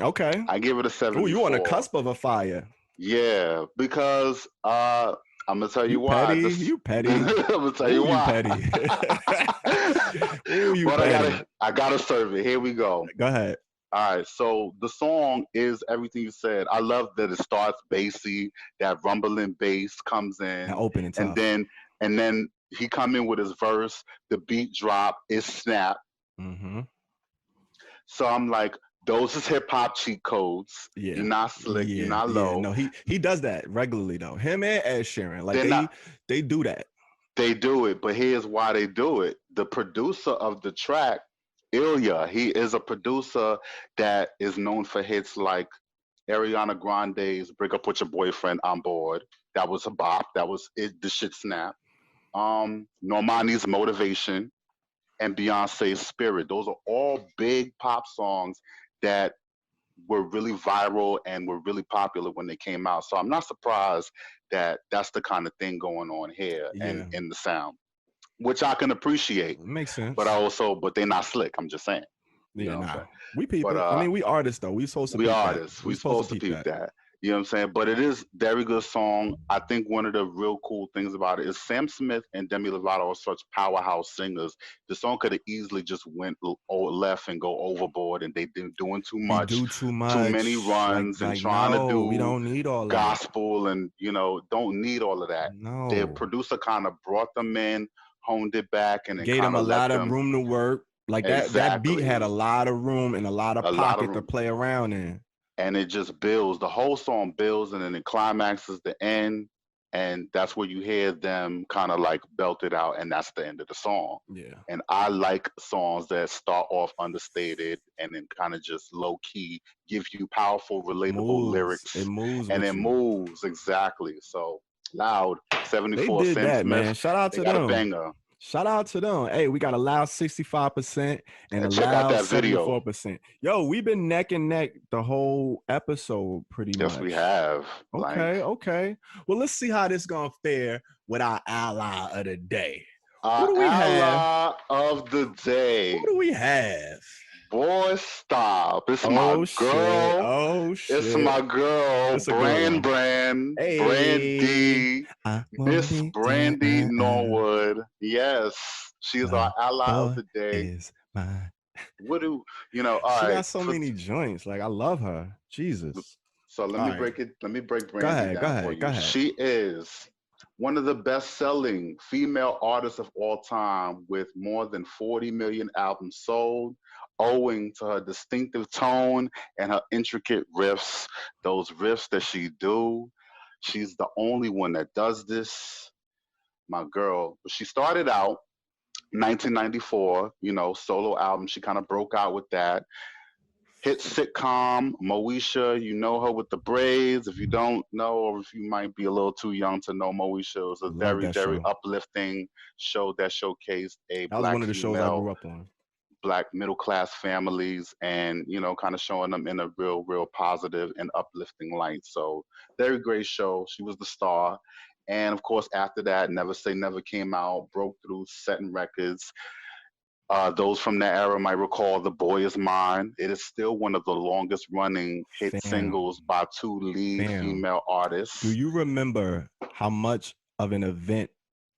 Speaker 2: Okay.
Speaker 3: I gave it a 74.
Speaker 2: Oh, you on the cusp of a fire.
Speaker 3: Yeah, because I'm gonna tell you why.
Speaker 2: You petty.
Speaker 3: I'm gonna tell you why.
Speaker 2: You
Speaker 3: but
Speaker 2: petty.
Speaker 3: I gotta serve it. Here we go.
Speaker 2: Go ahead.
Speaker 3: All right, so the song is everything you said. I love that it starts bassy, that rumbling bass comes in,
Speaker 2: opening
Speaker 3: and then he come in with his verse, the beat drop, it snap.
Speaker 2: Mm-hmm.
Speaker 3: So I'm like, those is hip hop cheat codes.
Speaker 2: Yeah.
Speaker 3: You're not slick, you're not low.
Speaker 2: Yeah. No, he does that regularly though. Him and Ed Sheeran, like they do that.
Speaker 3: They do it, but here's why they do it. The producer of the track, Ilya, he is a producer that is known for hits like Ariana Grande's "Break Up with Your Boyfriend," "I'm Bored." That was a bop. That was it. The shit snap. Normani's "Motivation" and Beyonce's "Spirit." Those are all big pop songs that were really viral and were really popular when they came out. So I'm not surprised that that's the kind of thing going on here and in the sound, which I can appreciate.
Speaker 2: It makes sense.
Speaker 3: But they're not slick. I'm just saying.
Speaker 2: Yeah, we people. I mean, we artists though. We supposed to.
Speaker 3: We artists. We supposed to peep that. You know what I'm saying? But it is very good song. I think one of the real cool things about it is Sam Smith and Demi Lovato are such powerhouse singers. The song could have easily just went left and go overboard, and they did doing too much.
Speaker 2: Too
Speaker 3: many runs and trying to do.
Speaker 2: We don't need all that.
Speaker 3: Gospel and don't need all of that.
Speaker 2: No.
Speaker 3: Their producer kind of brought them in, honed it back, and
Speaker 2: gave them a lot of room to work. Like that beat had a lot of room and a lot of pocket to play around in.
Speaker 3: And it just builds. The whole song builds, and then it climaxes the end, and that's where you hear them kind of like belt it out, and that's the end of the song.
Speaker 2: Yeah.
Speaker 3: And I like songs that start off understated and then kind of just low key give you powerful, relatable lyrics.
Speaker 2: It moves.
Speaker 3: And it moves exactly. So loud. 74
Speaker 2: They did that,
Speaker 3: Smith.
Speaker 2: Man. Shout out to them.
Speaker 3: Got a banger.
Speaker 2: Shout out to them. Hey, we got a loud 65% and a
Speaker 3: check out
Speaker 2: loud
Speaker 3: that video.
Speaker 2: 74%. Yo, we've been neck and neck the whole episode pretty much.
Speaker 3: Yes, we have.
Speaker 2: Okay. Well, let's see how this gonna fare with our ally of the day.
Speaker 3: Our
Speaker 2: What do we
Speaker 3: ally of the day.
Speaker 2: What do we have?
Speaker 3: Boy, stop. It's my girl.
Speaker 2: Oh, shit.
Speaker 3: It's my girl, Brandy. Miss Brandy Norwood. Yes, she's our ally of the day. What do you know? All
Speaker 2: she
Speaker 3: right.
Speaker 2: got so many joints. Like, I love her. Jesus.
Speaker 3: So let me break Brandy down for you.
Speaker 2: Go ahead.
Speaker 3: She is one of the best-selling female artists of all time with more than 40 million albums sold, owing to her distinctive tone and her intricate riffs, those riffs that she do. She's the only one that does this, my girl. She started out 1994, solo album. She kind of broke out with that. Hit sitcom, Moesha, you know her with the braids. If you don't know, or if you might be a little too young to know Moesha, it was a
Speaker 2: Love
Speaker 3: very,
Speaker 2: that
Speaker 3: very
Speaker 2: show.
Speaker 3: uplifting show that showcased a
Speaker 2: That was one
Speaker 3: black
Speaker 2: of the shows I
Speaker 3: female,
Speaker 2: grew up on.
Speaker 3: black middle class families, and kind of showing them in a real, real positive and uplifting light. So very great show. She was the star. And of course, after that, Never Say Never came out, broke through, setting records. Those from that era might recall "The Boy Is Mine." It is still one of the longest running hit
Speaker 2: Fam,
Speaker 3: singles by two lead
Speaker 2: fam.
Speaker 3: female
Speaker 2: Do
Speaker 3: artists.
Speaker 2: you remember how much of an event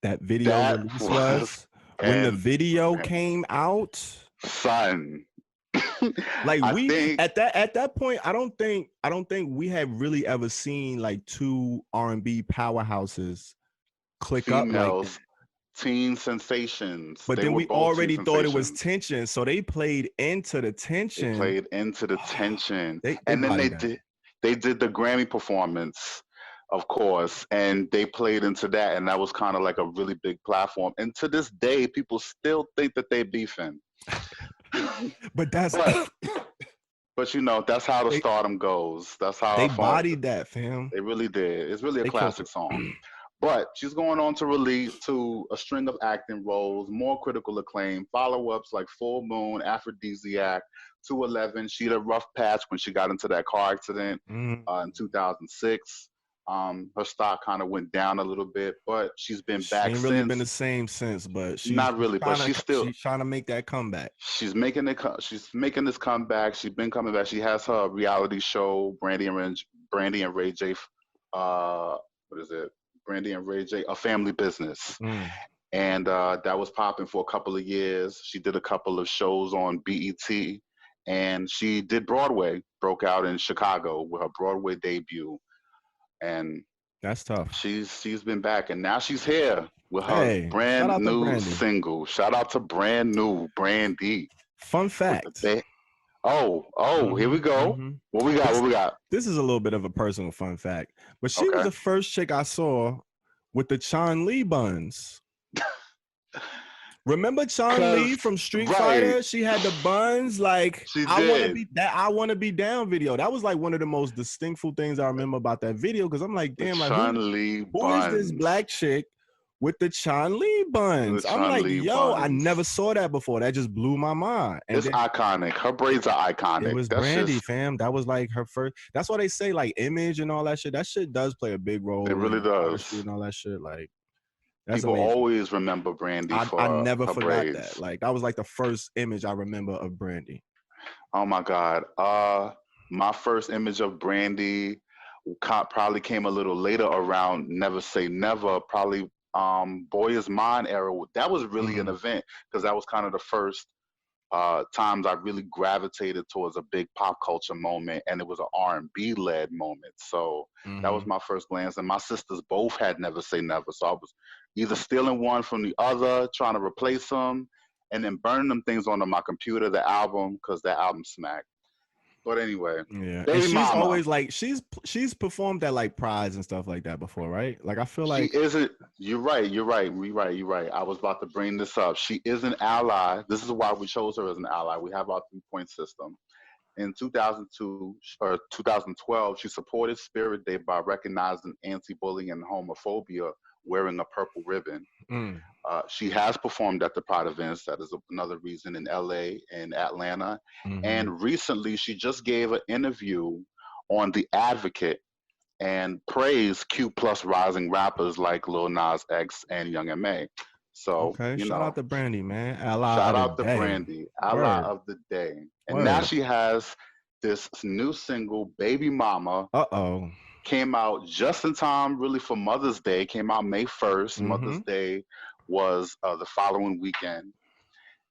Speaker 2: that video
Speaker 3: That
Speaker 2: release
Speaker 3: was
Speaker 2: was when the
Speaker 3: an
Speaker 2: video
Speaker 3: event.
Speaker 2: came out?
Speaker 3: Son.
Speaker 2: Like
Speaker 3: I
Speaker 2: we
Speaker 3: think
Speaker 2: at that point, I don't think we had really ever seen like two R&B powerhouses click up like that.
Speaker 3: females, teen sensations.
Speaker 2: But
Speaker 3: They
Speaker 2: then
Speaker 3: were
Speaker 2: we
Speaker 3: both teen
Speaker 2: already thought it was
Speaker 3: sensations.
Speaker 2: tension, so they played into the
Speaker 3: They
Speaker 2: tension.
Speaker 3: played into the tension,
Speaker 2: They
Speaker 3: and then
Speaker 2: bodied that.
Speaker 3: they did the Grammy performance, of course, and they played into that, and that was kind of like a really big platform. And to this day, people still think that they beefing.
Speaker 2: But that's
Speaker 3: But but that's how the
Speaker 2: they
Speaker 3: stardom goes. That's how
Speaker 2: they
Speaker 3: I felt.
Speaker 2: bodied that, fam.
Speaker 3: They really did. It's really a
Speaker 2: They killed
Speaker 3: classic song. But she's going on to release to a string of acting roles, more critical acclaim, follow-ups like Full Moon, Aphrodisiac, 211. She had a rough patch when she got into that car accident
Speaker 2: Mhm.
Speaker 3: in 2006. Her stock kind of went down a little bit, but she's been
Speaker 2: She
Speaker 3: back
Speaker 2: ain't really been
Speaker 3: since.
Speaker 2: the same since, but
Speaker 3: Not really, but
Speaker 2: she's trying to make that comeback.
Speaker 3: she's making it. She's making this comeback. She's been coming back. She has her reality show, Brandy and Ray J. What is it? Brandy and Ray J. A Family Business,
Speaker 2: Mm.
Speaker 3: and that was popping for a couple of years. She did a couple of shows on BET, and she did Broadway. Broke out in Chicago with her Broadway debut, and
Speaker 2: That's tough.
Speaker 3: she's been back, and now she's here with her
Speaker 2: Hey, shout
Speaker 3: brand
Speaker 2: out to
Speaker 3: new
Speaker 2: Brandy.
Speaker 3: single. Shout out to brand new Brandy
Speaker 2: Fun
Speaker 3: with the
Speaker 2: fact.
Speaker 3: ba- Oh, here we go.
Speaker 2: Mhm.
Speaker 3: What we got?
Speaker 2: This,
Speaker 3: What we got?
Speaker 2: this is a little bit of a personal fun fact, but she was
Speaker 3: Okay.
Speaker 2: the first chick I saw with the Chun Li buns. Remember Chun Li
Speaker 3: 'Cause-
Speaker 2: from Street
Speaker 3: right.
Speaker 2: Fighter? She had the buns like
Speaker 3: She
Speaker 2: I want to
Speaker 3: did.
Speaker 2: be that I want to be down video. That was like one of the most distinctful things I remember about that video because I'm like,
Speaker 3: The
Speaker 2: damn, like
Speaker 3: Chun Li
Speaker 2: who is this
Speaker 3: buns.
Speaker 2: black chick with the Chun Li buns? I'm like,
Speaker 3: Chun-Li
Speaker 2: yo, I
Speaker 3: buns.
Speaker 2: never saw that before. That just blew my mind. And
Speaker 3: It's
Speaker 2: then
Speaker 3: iconic. Her braids are iconic.
Speaker 2: it was
Speaker 3: That's
Speaker 2: Brandy,
Speaker 3: just.
Speaker 2: fam. That was like her first. That's why they say like image and all that shit. That shit does play a big role
Speaker 3: It really
Speaker 2: in
Speaker 3: does.
Speaker 2: artistry and all that shit. Like that's
Speaker 3: People
Speaker 2: amazing.
Speaker 3: always remember Brandy
Speaker 2: I
Speaker 3: for
Speaker 2: never
Speaker 3: her
Speaker 2: forgot
Speaker 3: braids.
Speaker 2: that. Like that was like the first image I remember of Brandy.
Speaker 3: Oh my God. My first image of Brandy probably came a little later around Never Say Never, probably Boy Is Mine era. That was really an event because that was kind of the first times I really gravitated towards a big pop culture moment, and it was an R&B led moment. So that was my first glance. And my sisters both had Never Say Never, so I was either stealing one from the other, trying to replace them, and then burning them things onto my computer, the album, because that album smacked. But anyway,
Speaker 2: Yeah,
Speaker 3: Baby
Speaker 2: and she's
Speaker 3: Mama.
Speaker 2: always like she's performed at like prides and stuff like that before, right? Like I feel like
Speaker 3: She isn't. You're right. You're right. I was about to bring this up. She is an ally. This is why we chose her as an ally. We have our 3-point system. In 2002 or 2012, she supported Spirit Day by recognizing anti-bullying and homophobia, wearing a purple ribbon. She has performed at the Pride events. That is another reason in LA and Atlanta. And recently, she just gave an interview on The Advocate and praised Q plus rising rappers like Lil Nas X and Young M.A. So,
Speaker 2: okay,
Speaker 3: you
Speaker 2: shout
Speaker 3: know,
Speaker 2: out to Brandy, man. Ally
Speaker 3: shout
Speaker 2: of
Speaker 3: out
Speaker 2: the
Speaker 3: to
Speaker 2: day.
Speaker 3: Brandy, ally
Speaker 2: Word.
Speaker 3: of the day. And now
Speaker 2: Word.
Speaker 3: she has this new single, Baby Mama,
Speaker 2: Uh-oh.
Speaker 3: came out just in time really for Mother's Day, came out May 1st. Mother's Day was the following weekend.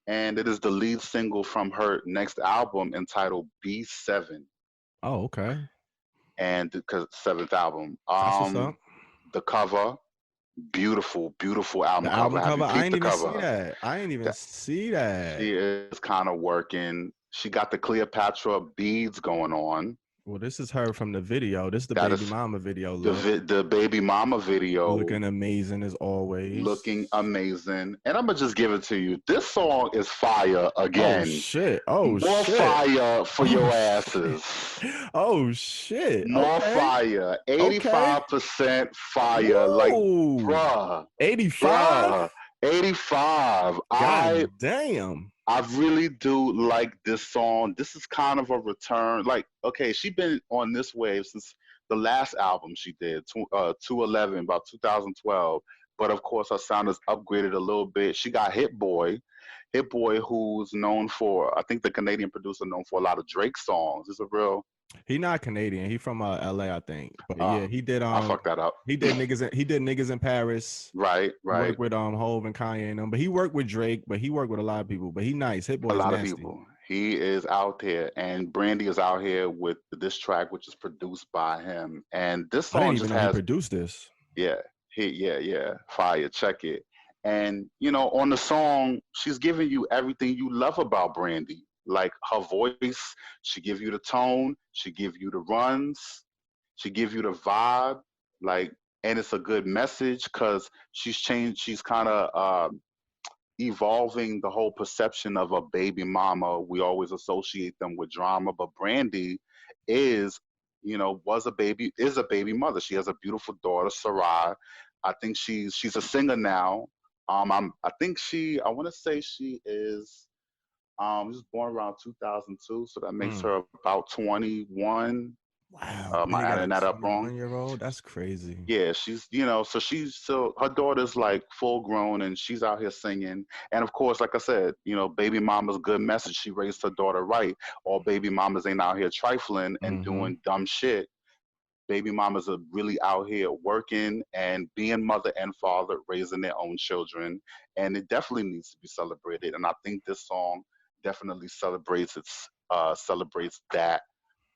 Speaker 3: And it is the lead single from her next album entitled B7.
Speaker 2: Oh, okay.
Speaker 3: And because seventh album.
Speaker 2: That's what's up.
Speaker 3: The cover, beautiful, beautiful album
Speaker 2: The
Speaker 3: cover.
Speaker 2: album
Speaker 3: Have
Speaker 2: cover,
Speaker 3: you
Speaker 2: I
Speaker 3: peeped
Speaker 2: ain't
Speaker 3: the
Speaker 2: even
Speaker 3: cover?
Speaker 2: see that. I ain't even see that.
Speaker 3: She is kind of working. She got the Cleopatra beads going on.
Speaker 2: Well, this is her from the video. This is the
Speaker 3: That
Speaker 2: baby
Speaker 3: is
Speaker 2: mama video
Speaker 3: the
Speaker 2: look.
Speaker 3: the baby mama video.
Speaker 2: Looking amazing as always.
Speaker 3: Looking amazing. And I'm gonna just give it to you. This song is fire
Speaker 2: Oh
Speaker 3: again.
Speaker 2: shit. Oh
Speaker 3: More
Speaker 2: shit.
Speaker 3: fire for your
Speaker 2: Oh,
Speaker 3: asses.
Speaker 2: Oh shit.
Speaker 3: More
Speaker 2: Okay.
Speaker 3: fire. 85% fire. Like,
Speaker 2: Whoa.
Speaker 3: bruh.
Speaker 2: 85?
Speaker 3: 85.
Speaker 2: God damn.
Speaker 3: I really do like this song. This is kind of a return. Like, okay, she's been on this wave since the last album she did, 211, about 2012. But of course, her sound is upgraded a little bit. She got Hit Boy, who's known for, I think the Canadian producer known for a lot of Drake songs. It's a real.
Speaker 2: He not Canadian. He from LA, I think. But yeah, he did
Speaker 3: I fucked that up.
Speaker 2: He did niggas in Paris.
Speaker 3: Right.
Speaker 2: Worked with Hov and Kanye and them. But he worked with Drake, but he worked with a lot of people. But he nice. Hit Boy
Speaker 3: a lot
Speaker 2: nasty.
Speaker 3: of people. He is out here, and Brandy is out here with this track, which is produced by him. And this song
Speaker 2: I didn't
Speaker 3: just
Speaker 2: even know he produced this.
Speaker 3: Yeah, fire. Check it. And on the song, she's giving you everything you love about Brandy. Like her voice, she give you the tone, she give you the runs, she give you the vibe. Like, and it's a good message because she's changed. She's kind of evolving the whole perception of a baby mama. We always associate them with drama, but Brandy is a baby mother. She has a beautiful daughter, Sarai. I think she's a singer now. I want to say she is. She was born around 2002, so that makes her about 21.
Speaker 2: Wow.
Speaker 3: Am I adding that up wrong?
Speaker 2: 1-year-old? That's crazy.
Speaker 3: Yeah, so her daughter's like full grown and she's out here singing. And of course, like I said, baby mama's good message. She raised her daughter right. All baby mamas ain't out here trifling and doing dumb shit. Baby mamas are really out here working and being mother and father, raising their own children. And it definitely needs to be celebrated. And I think this song definitely celebrates that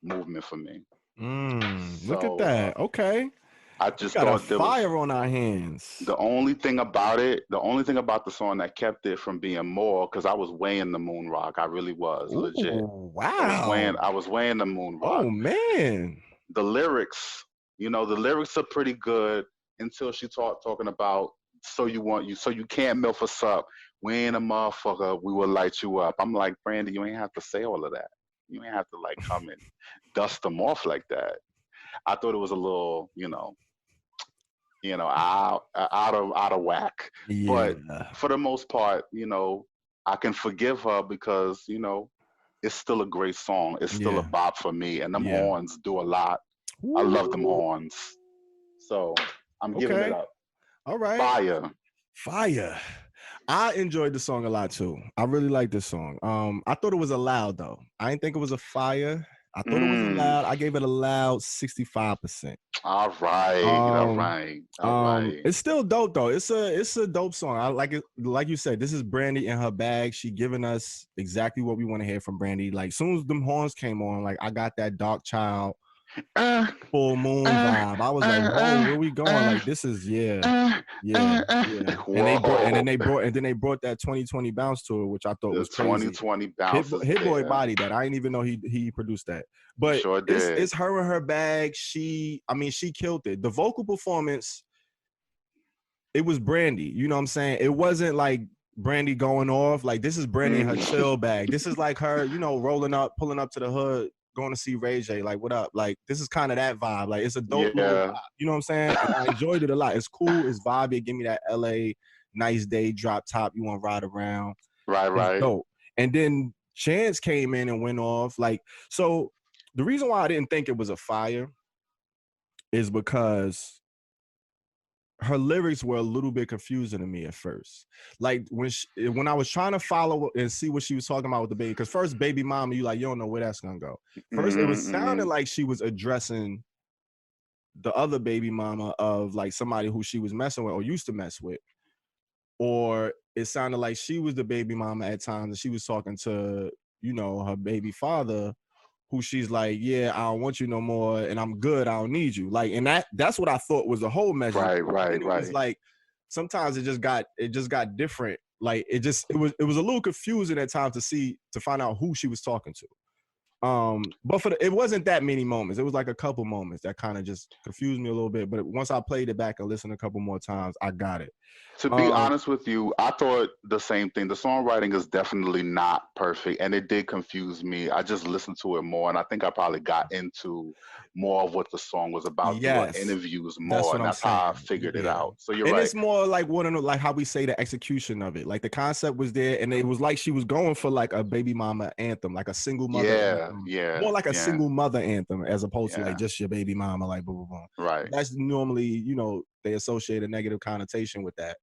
Speaker 3: movement for me.
Speaker 2: Look at that. Okay.
Speaker 3: I just
Speaker 2: got
Speaker 3: thought
Speaker 2: a fire on our hands.
Speaker 3: The only thing about the song that kept it from being more, because I was weighing the moon rock. I really was.
Speaker 2: Ooh,
Speaker 3: legit.
Speaker 2: Wow.
Speaker 3: I was weighing the moon rock.
Speaker 2: Oh man.
Speaker 3: The lyrics, the lyrics are pretty good until she talking about so you can't milk us up. We ain't a motherfucker, we will light you up. I'm like, Brandy, you ain't have to say all of that. You ain't have to like come and dust them off like that. I thought it was a little, out of whack.
Speaker 2: Yeah.
Speaker 3: But for the most part, I can forgive her because, it's still a great song. It's still a bop for me. And them horns do a lot. Ooh. I love them horns. So I'm giving it up.
Speaker 2: All right. Fire. I enjoyed the song a lot too. I really like this song. I thought it was a loud though. I didn't think it was a fire. I thought it was a loud. I gave it a loud 65%.
Speaker 3: All right.
Speaker 2: It's still dope though. It's a dope song. I like it. Like you said, this is Brandy in her bag. She giving us exactly what we want to hear from Brandy. Like soon as them horns came on, like I got that Dark Child full moon vibe. I was like, whoa, where we going? Like this is yeah. And then they brought that 2020 bounce to it, which I thought was crazy.
Speaker 3: 2020 bounce.
Speaker 2: Hit Boy body that. I didn't even know he produced that. But
Speaker 3: sure
Speaker 2: it's her in her bag. She killed it. The vocal performance, it was Brandy. You know what I'm saying? It wasn't like Brandy going off. Like this is Brandy in her chill bag. This is like her, rolling up, pulling up to the hood, going to see Ray J, like, what up? Like, this is kind of that vibe. Like, it's a dope little vibe. You know what I'm saying? And I enjoyed it a lot. It's cool. It's vibey. Give me that LA nice day drop top. You want to ride around.
Speaker 3: Right.
Speaker 2: Dope. And then Chance came in and went off. Like, so the reason why I didn't think it was a fire is because her lyrics were a little bit confusing to me at first. Like when I was trying to follow and see what she was talking about with the baby, because first baby mama, you don't know where that's gonna go. First, it was sounding like she was addressing the other baby mama of like somebody who she was messing with or used to mess with, or it sounded like she was the baby mama at times and she was talking to her baby father, who she's like, yeah, I don't want you no more, and I'm good, I don't need you. Like, and that's what I thought was the whole message.
Speaker 3: Right.
Speaker 2: It's like sometimes it just got different. Like it was a little confusing at times to find out who she was talking to. But it wasn't that many moments. It was like a couple moments that kind of just confused me a little bit. But once I played it back and listened a couple more times, I got it.
Speaker 3: To be honest with you, I thought the same thing. The songwriting is definitely not perfect, and it did confuse me. I just listened to it more, and I think I probably got into more of what the song was about
Speaker 2: Yes,
Speaker 3: through interviews
Speaker 2: that's
Speaker 3: more,
Speaker 2: what
Speaker 3: and
Speaker 2: I'm
Speaker 3: that's how I
Speaker 2: saying.
Speaker 3: figured it
Speaker 2: Yeah.
Speaker 3: out. So you're
Speaker 2: And
Speaker 3: right.
Speaker 2: it's more like like how we say the execution of it. Like the concept was there, and it was like she was going for like a baby mama anthem, like a single mother
Speaker 3: Yeah,
Speaker 2: anthem.
Speaker 3: yeah,
Speaker 2: More like a
Speaker 3: yeah,
Speaker 2: single mother anthem as opposed to like
Speaker 3: yeah.
Speaker 2: just your baby mama, like boom, boom, boom.
Speaker 3: Right.
Speaker 2: That's normally, you know, they associate a negative connotation with that.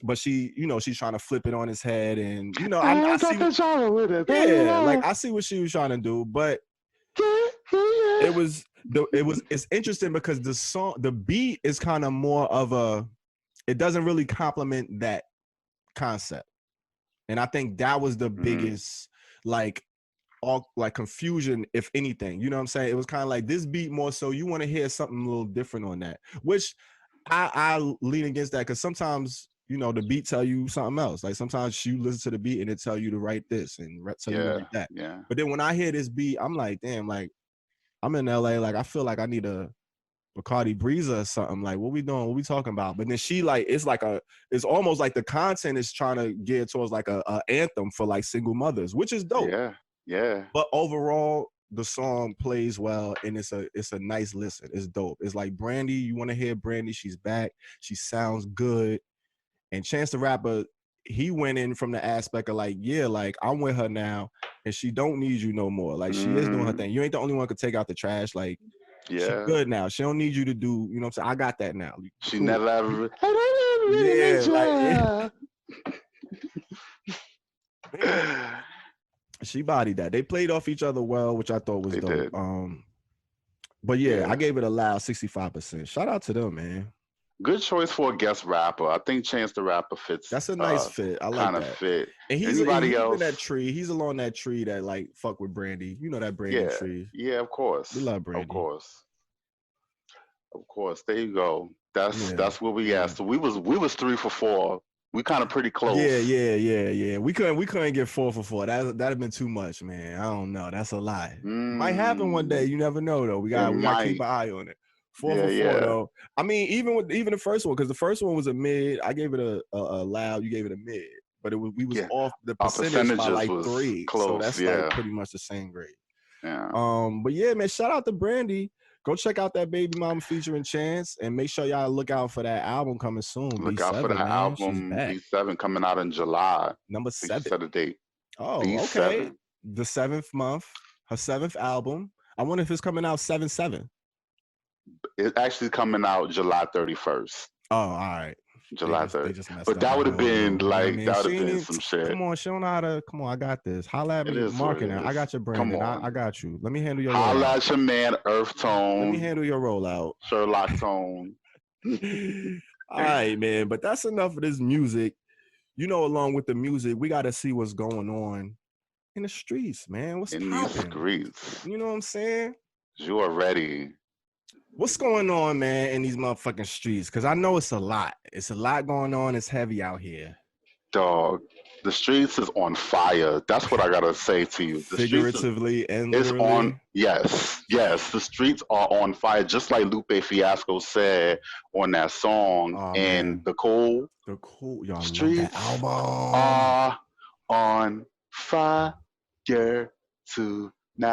Speaker 2: But she, you know, she's trying to flip it on his head, and you know, I see,
Speaker 3: with it.
Speaker 2: yeah, like I see what she was trying to do, but it's interesting because the beat is kind of more of it doesn't really complement that concept, and I think that was the biggest like confusion, if anything. You know what I'm saying? It was kind of like this beat more so you want to hear something a little different on that, which I lean against that because sometimes, you know, the beat tell you something else. Like sometimes you listen to the beat and it tell you to write this and tell you to write that.
Speaker 3: Yeah.
Speaker 2: But then when I hear this beat, I'm like, damn, like I'm in LA, like I feel like I need a Bacardi Breezer or something. Like, what we doing? What we talking about? But then she like, it's almost like the content is trying to gear towards like a anthem for like single mothers, which is dope.
Speaker 3: Yeah.
Speaker 2: But overall, the song plays well, and it's a nice listen. It's dope. It's like Brandy. You want to hear Brandy? She's back. She sounds good. And Chance the Rapper, he went in from the aspect of like, yeah, like I'm with her now, and she don't need you no more. Like she is doing her thing. You ain't the only one who could take out the trash. Like she's good now. She don't need you to do. You know what I'm saying? I got that now.
Speaker 3: She never ever.
Speaker 2: She bodied that. They played off each other well, which I thought was dope.
Speaker 3: Did.
Speaker 2: But yeah, I gave it a loud 65%. Shout out to them, man.
Speaker 3: Good choice for a guest rapper. I think Chance the Rapper fits.
Speaker 2: That's a nice fit. I like
Speaker 3: kind
Speaker 2: that.
Speaker 3: Of fit.
Speaker 2: And he's
Speaker 3: Anybody else?
Speaker 2: in that tree. He's along that tree that like fuck with Brandy. You know that Brandy tree.
Speaker 3: Yeah, of course.
Speaker 2: We love Brandy.
Speaker 3: Of course. There you go. That's where we at. So we was 3 for 4. We kind of pretty close.
Speaker 2: Yeah. We couldn't get 4 for 4. That'd have been too much, man. I don't know. That's a lie. Might happen one day. You never know though. We gotta keep an eye on it. 4 for 4 though. I mean, even the first one, because the first one was a mid. I gave it a loud. You gave it a mid, but we was off the percentage by like 3.
Speaker 3: Close,
Speaker 2: so that's like pretty much the same grade.
Speaker 3: Yeah.
Speaker 2: But yeah, man, shout out to Brandy. Go check out that Baby Mama featuring Chance, and make sure y'all look out for that album coming soon.
Speaker 3: Look out for that album. B7 coming out in July.
Speaker 2: Number 7.
Speaker 3: Set a date.
Speaker 2: Oh,
Speaker 3: B7.
Speaker 2: okay. The 7th month, her 7th album. I wonder if it's coming out 7/7.
Speaker 3: It's actually coming out July 31st.
Speaker 2: Oh, all right.
Speaker 3: July 30th. But that would have been like, that would have been some shit.
Speaker 2: Come on, she don't know how to, come on, I got this. Holla at me, marketing. I got your branding. I got you. Let me handle your rollout.
Speaker 3: Holla at your man, EarthTone.
Speaker 2: Let me handle your rollout.
Speaker 3: Sherlock Tone.
Speaker 2: All right, man. But that's enough of this music. You know, along with the music, we got to see what's going on in the streets, man. What's
Speaker 3: in
Speaker 2: popping?
Speaker 3: These streets.
Speaker 2: You know what I'm saying?
Speaker 3: You are ready.
Speaker 2: What's going on, man, in these motherfucking streets? Because I know it's a lot. It's a lot going on. It's heavy out here.
Speaker 3: Dog, the streets is on fire. That's what I got to say to you. The
Speaker 2: figuratively and literally?
Speaker 3: It's on, yes. The streets are on fire. Just like Lupe Fiasco said on that song. And the cool
Speaker 2: y'all
Speaker 3: streets
Speaker 2: love that album.
Speaker 3: Are on fire tonight. You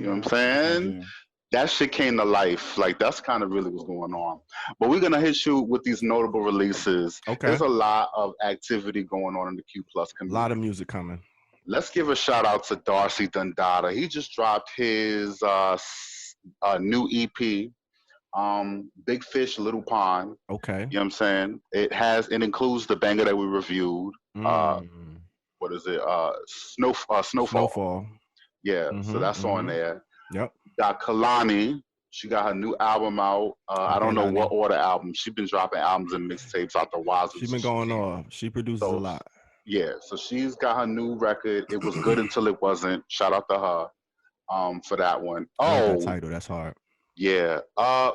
Speaker 3: know what I'm saying? That shit came to life. Like, that's kind of really what's going on. But we're going to hit you with these notable releases.
Speaker 2: Okay.
Speaker 3: There's a lot of activity going on in the Q Plus community.
Speaker 2: A lot of music coming.
Speaker 3: Let's give a shout out to Darcy Dundada. He just dropped his new EP, Big Fish, Little Pond.
Speaker 2: Okay.
Speaker 3: You know what I'm saying? It includes the banger that we reviewed. What is it? Snowfall. Yeah, so that's on there.
Speaker 2: Yep.
Speaker 3: Got Kalani. She got her new album out. I don't know what order album. She's been dropping albums and mixtapes out the wazoo.
Speaker 2: She's been going off. She produces a lot.
Speaker 3: Yeah, so she's got her new record. It was good until it wasn't. Shout out to her for that one.
Speaker 2: That title, that's hard.
Speaker 3: Yeah.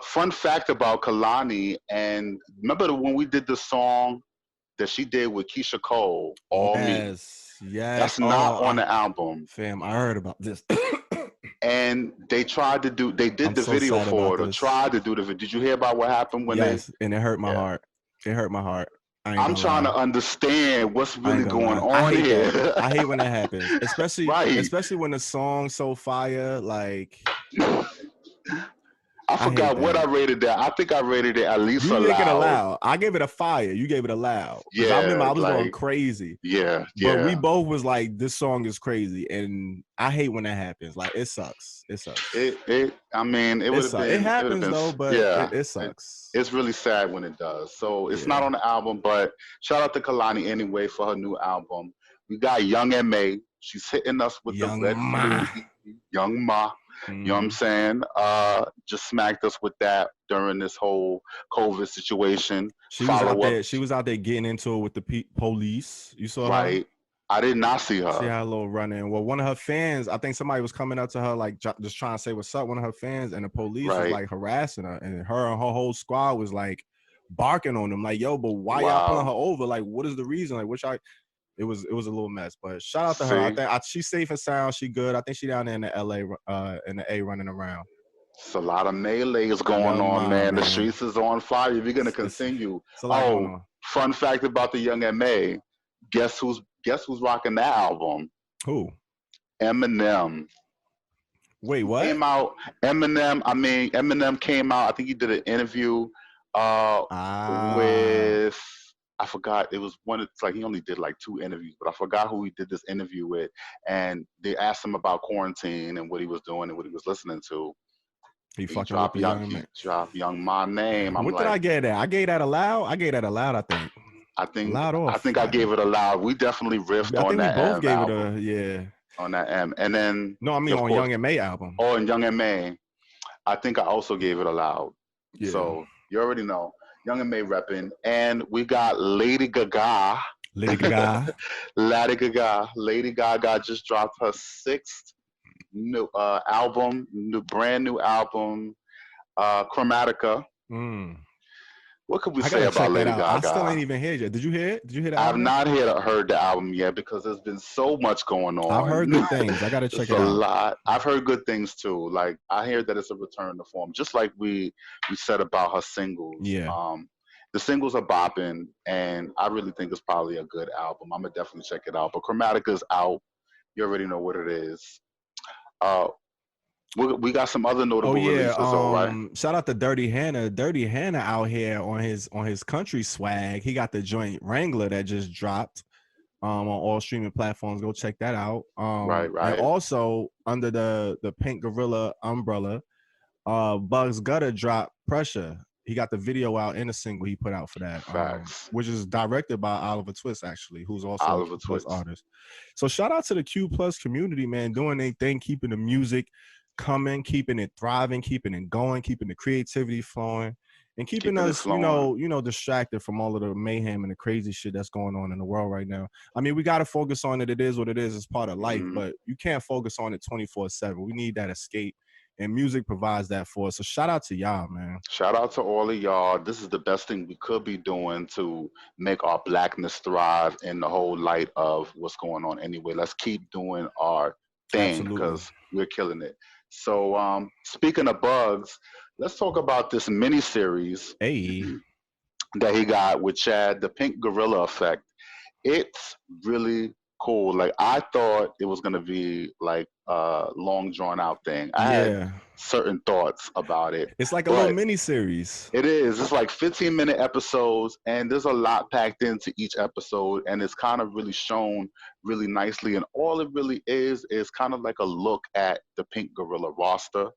Speaker 3: Fun fact about Kalani, and remember when we did the song that she did with Keisha Cole, All Me?
Speaker 2: Yes.
Speaker 3: That's not on the album.
Speaker 2: Fam, I heard about this.
Speaker 3: And they tried to do. They did
Speaker 2: I'm
Speaker 3: the
Speaker 2: so
Speaker 3: video
Speaker 2: sad
Speaker 3: for
Speaker 2: about
Speaker 3: it, or
Speaker 2: this.
Speaker 3: tried to do the video. Did you hear about what happened when they?
Speaker 2: Yes, and it hurt my heart. It hurt my heart.
Speaker 3: I'm trying to understand what's really going on
Speaker 2: here.
Speaker 3: that.
Speaker 2: I hate when that happens, especially
Speaker 3: Right.
Speaker 2: when the song's so fire. Like,
Speaker 3: I forgot what I rated that. I think I rated it at least
Speaker 2: you
Speaker 3: a
Speaker 2: didn't get a
Speaker 3: loud.
Speaker 2: loud. I gave it a fire. You gave it a loud.
Speaker 3: Yeah,
Speaker 2: I remember I was going crazy.
Speaker 3: Yeah,
Speaker 2: But we both was like, this song is crazy, and I hate when that happens. Like, it sucks. It sucks.
Speaker 3: I mean, it would have been.
Speaker 2: It happens though, but it sucks.
Speaker 3: It's really sad when it does. So it's not on the album, but shout out to Kalani anyway for her new album. We got Young M.A. She's hitting us with the Red Flu. Young Ma. You know what I'm saying? Just smacked us with that during this whole COVID situation.
Speaker 2: She was out there getting into it with the police. You saw her?
Speaker 3: Right. I did not see her.
Speaker 2: She had a little run-in. Well, one of her fans, I think somebody was coming up to her, like, just trying to say what's up. One of her fans, and the police was, like, harassing her. And her whole squad was, like, barking on them. Like, yo, but why y'all pulling her over? Like, what is the reason? Like, it was a little mess. But shout out to her. I think she's safe and sound. She good. I think she down there in the LA, in the A running around.
Speaker 3: It's a lot of melees going on, man. The streets is on fire. We're going to continue. Fun fact about the Young M.A. Guess who's rocking that album?
Speaker 2: Who?
Speaker 3: Eminem.
Speaker 2: Wait, what?
Speaker 3: Eminem came out. I think he did an interview with, I forgot. It was one. It's like he only did like 2 interviews, but I forgot who he did this interview with. And they asked him about quarantine and what he was doing and what he was listening to.
Speaker 2: He fucking dropped
Speaker 3: Young My Name.
Speaker 2: What did I get at? I gave that a loud. I think.
Speaker 3: I think I gave it a loud. We definitely riffed on that.
Speaker 2: I think we both gave it
Speaker 3: on that M. And then
Speaker 2: on Young M.A. album.
Speaker 3: Oh, and Young M.A. I think I also gave it a loud. Yeah. So you already know. Young M.A. repping. And we got Lady Gaga. Lady Gaga just dropped her 6th new album, brand new album, Chromatica. What could we say about Lady Gaga?
Speaker 2: I still ain't even heard it. Did you hear it? Did you hear that?
Speaker 3: I've not heard the album yet because there's been so much going on.
Speaker 2: I've heard good things. I gotta check it out.
Speaker 3: A lot. I've heard good things too. Like I hear that it's a return to form, just like we said about her singles.
Speaker 2: Yeah.
Speaker 3: The singles are bopping, and I really think it's probably a good album. I'm gonna definitely check it out. But Chromatica's out. You already know what it is. We got some other notable releases, all right?
Speaker 2: Shout out to Dirty Hannah. Dirty Hannah out here on his country swag. He got the joint Wrangler that just dropped on all streaming platforms. Go check that out.
Speaker 3: Right.
Speaker 2: And also under the Pink Gorilla umbrella, Bugs Gutter dropped Pressure. He got the video out and a single he put out for that, which is directed by Oliver Twist, actually, who's also
Speaker 3: Oliver
Speaker 2: a Twist artist. So shout out to the Q Plus community, man, doing their thing, keeping the music coming, keeping it thriving, keeping it going, keeping the creativity flowing, and keeping us, you know, distracted from all of the mayhem and the crazy shit that's going on in the world right now. I mean, we got to focus on it. It is what it is. It's part of life, but you can't focus on it 24/7. We need that escape. And music provides that for us. So shout out to y'all, man.
Speaker 3: Shout out to all of y'all. This is the best thing we could be doing to make our blackness thrive in the whole light of what's going on anyway. Let's keep doing our thing because we're killing it. So speaking of Bugs, let's talk about this mini-series that he got with Chad, The Pink Gorilla Effect. It's really cool. Like I thought it was gonna be like a long drawn out thing. I had certain thoughts about it.
Speaker 2: It's like a little mini series.
Speaker 3: It is. It's like 15-minute episodes, and there's a lot packed into each episode, and it's kind of really shown really nicely. And all it really is kind of like a look at the Pink Gorilla roster,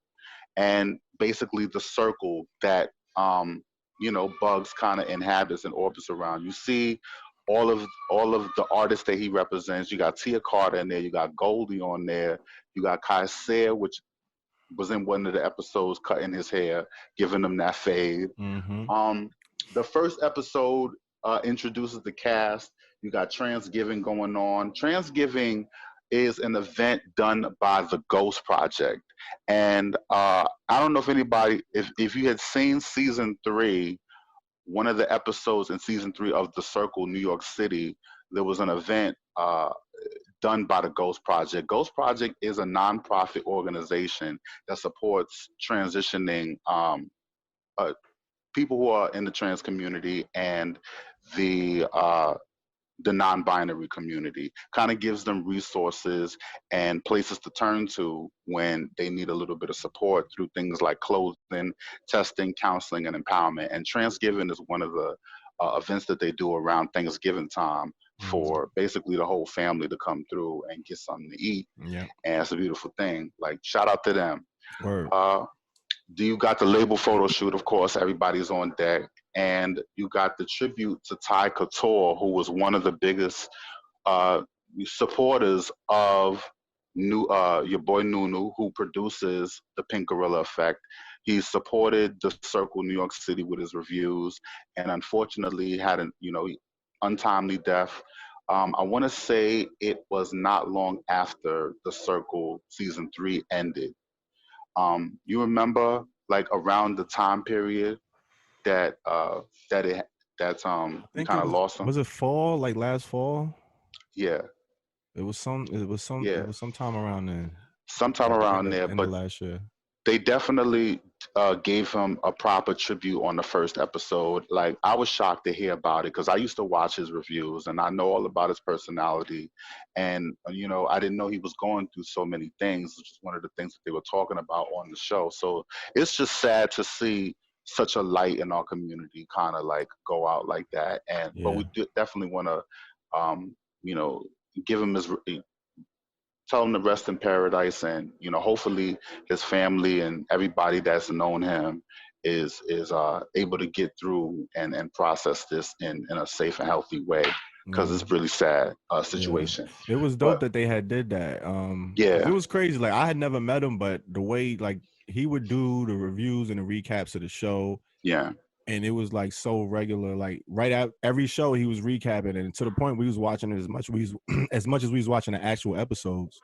Speaker 3: and basically the circle that Bugs kind of inhabits and orbits around. You see all of the artists that he represents. You got Tia Carter in there. You got Goldie on there. You got Kaiser, which was in one of the episodes, cutting his hair, giving him that fade. The first episode introduces the cast. You got Transgiving going on. Transgiving is an event done by the Ghost Project. And I don't know if anybody, if you had seen season 3, one of the episodes in season 3 of The Circle, New York City, there was an event done by the Ghost Project. Ghost Project is a nonprofit organization that supports transitioning people who are in the trans community and the non-binary community. Kind of gives them resources and places to turn to when they need a little bit of support through things like clothing, testing, counseling, and empowerment. And Transgiving is one of the events that they do around Thanksgiving time for basically the whole family to come through and get something to eat.
Speaker 2: Yeah.
Speaker 3: And it's a beautiful thing. Like, shout out to them.
Speaker 2: Word.
Speaker 3: You got the label photo shoot, of course, everybody's on deck. And you got the tribute to Ty Couture, who was one of the biggest supporters of your boy Nunu, who produces the Pink Gorilla Effect. He supported the Circle New York City with his reviews, and unfortunately had an untimely death. I want to say it was not long after the Circle season 3 ended. You remember, like, around the time period that you kind of lost him?
Speaker 2: Was it fall, like last fall?
Speaker 3: Yeah.
Speaker 2: It was sometime around then.
Speaker 3: Sometime around there,
Speaker 2: but
Speaker 3: but
Speaker 2: last year.
Speaker 3: They definitely gave him a proper tribute on the first episode. Like, I was shocked to hear about it because I used to watch his reviews and I know all about his personality. And, I didn't know he was going through so many things, which is one of the things that they were talking about on the show. So it's just sad to see such a light in our community kind of like go out like that. And but we definitely want to, give him tell him to rest in paradise, and hopefully his family and everybody that's known him is able to get through and process this in a safe and healthy way, because it's really sad situation.
Speaker 2: It was dope that they had did that. It was crazy. Like, I had never met him, but the way like he would do the reviews and the recaps of the show.
Speaker 3: Yeah.
Speaker 2: And it was like so regular, like right at every show he was recapping, and to the point we was watching it as much as we was watching the actual episodes.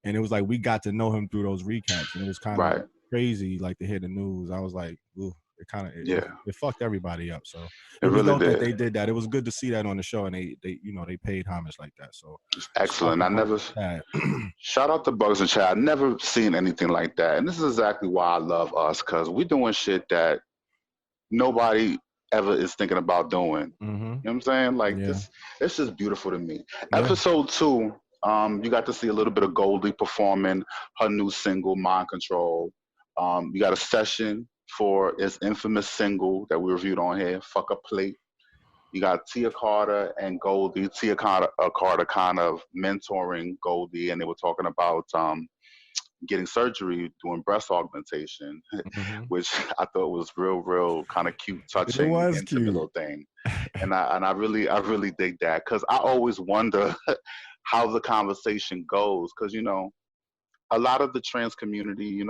Speaker 2: And it was like we got to know him through those recaps, and it was kind of crazy, like, to hear the news. I was like, ooh, it fucked everybody up. So it was dope that they did that. It was good to see that on the show, and they paid homage like that. So
Speaker 3: excellent. Shout out to Bugs and Chad. I've never seen anything like that, and this is exactly why I love us, because we're doing shit that nobody ever is thinking about doing. You know what I'm saying? Like, this, it's just beautiful to me. Episode 2, you got to see a little bit of Goldie performing her new single, Mind Control. You got a session for his infamous single that we reviewed on here, Fuck a Plate. You got Tia Carter and Goldie. Tia Carter kind of mentoring Goldie, and they were talking about getting surgery, doing breast augmentation, which I thought was real kind of cute, touching, intimate little thing. And I really dig that, because I always wonder how the conversation goes, because a lot of the trans community,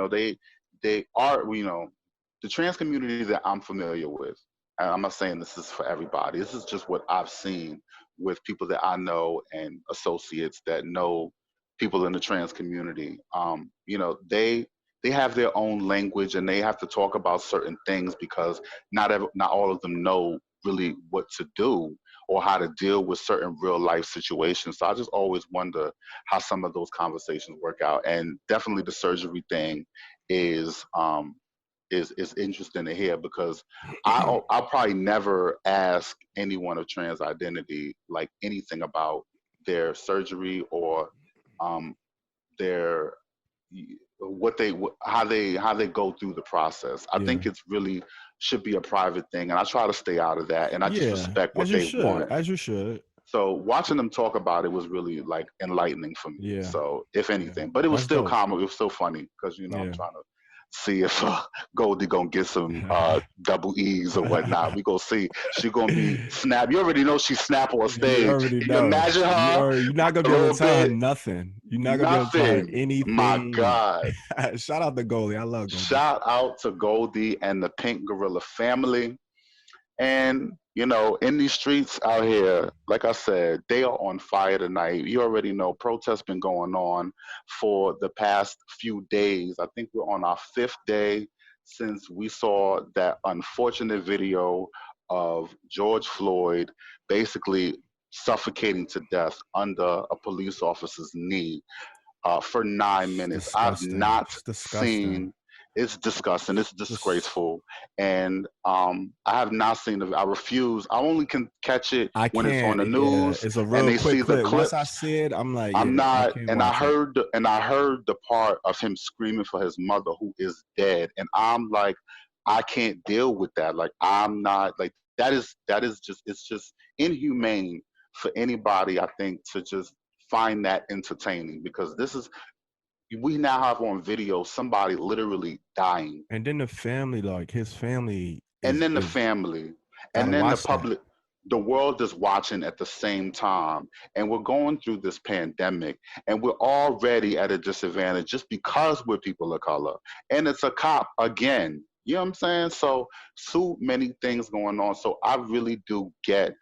Speaker 3: they are, the trans community that I'm familiar with, and I'm not saying this is for everybody, this is just what I've seen with people that I know and associates that know people in the trans community. They have their own language, and they have to talk about certain things because not all of them know really what to do or how to deal with certain real life situations. So I just always wonder how some of those conversations work out. And definitely the surgery thing is interesting to hear, because I'll probably never ask anyone of trans identity like anything about their surgery or how they go through the process. I think it's really should be a private thing, and I try to stay out of that, and I just respect what they want.
Speaker 2: As you should.
Speaker 3: So watching them talk about it was really like enlightening for me. Yeah. So if anything, but it was still comical. It was still funny because I'm trying to see if Goldie gonna get some double E's or whatnot. We gonna see. She gonna be snap. You already know she's snap on stage. You imagine her.
Speaker 2: You're not gonna be able to tell her nothing. You're not gonna be able to tell her anything.
Speaker 3: My God.
Speaker 2: Shout out to Goldie. I love Goldie.
Speaker 3: Shout out to Goldie and the Pink Gorilla family. And in these streets out here, like I said, they are on fire tonight. You already know protests been going on for the past few days. I think we're on our 5th day since we saw that unfortunate video of George Floyd basically suffocating to death under a police officer's knee for 9 minutes. I've
Speaker 2: Disgusting.
Speaker 3: not
Speaker 2: It's disgusting.
Speaker 3: seen. It's disgusting. It's disgraceful, and I have not seen it. I refuse. I only can catch it
Speaker 2: I
Speaker 3: when it's on
Speaker 2: can't.
Speaker 3: the
Speaker 2: Yeah,
Speaker 3: news
Speaker 2: it's a
Speaker 3: and
Speaker 2: real
Speaker 3: they
Speaker 2: quick
Speaker 3: see the
Speaker 2: clip. Once I
Speaker 3: clips.
Speaker 2: see it, I'm like,
Speaker 3: I'm
Speaker 2: yeah, I
Speaker 3: not,
Speaker 2: can't
Speaker 3: and I
Speaker 2: watch it.
Speaker 3: heard, the part of him screaming for his mother who is dead, and I'm like, I can't deal with that. Like, I'm not like that is just it's just inhumane for anybody. I think to just find that entertaining because this is we now have on video somebody literally dying,
Speaker 2: And then the family, like his family
Speaker 3: and then the
Speaker 2: is
Speaker 3: family,
Speaker 2: gotta
Speaker 3: and then the
Speaker 2: watch that.
Speaker 3: public. The world is watching at the same time, and we're going through this pandemic, and we're already at a disadvantage just because we're people of color, and it's a cop again. You know what I'm saying? So many things going on. So I really do get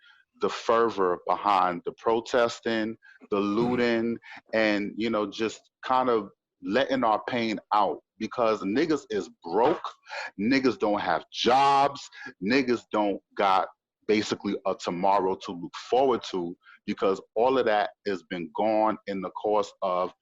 Speaker 3: the fervor behind the protesting, the looting, and just kind of letting our pain out because niggas is broke, niggas don't have jobs, niggas don't got basically a tomorrow to look forward to because all of that has been gone in the course of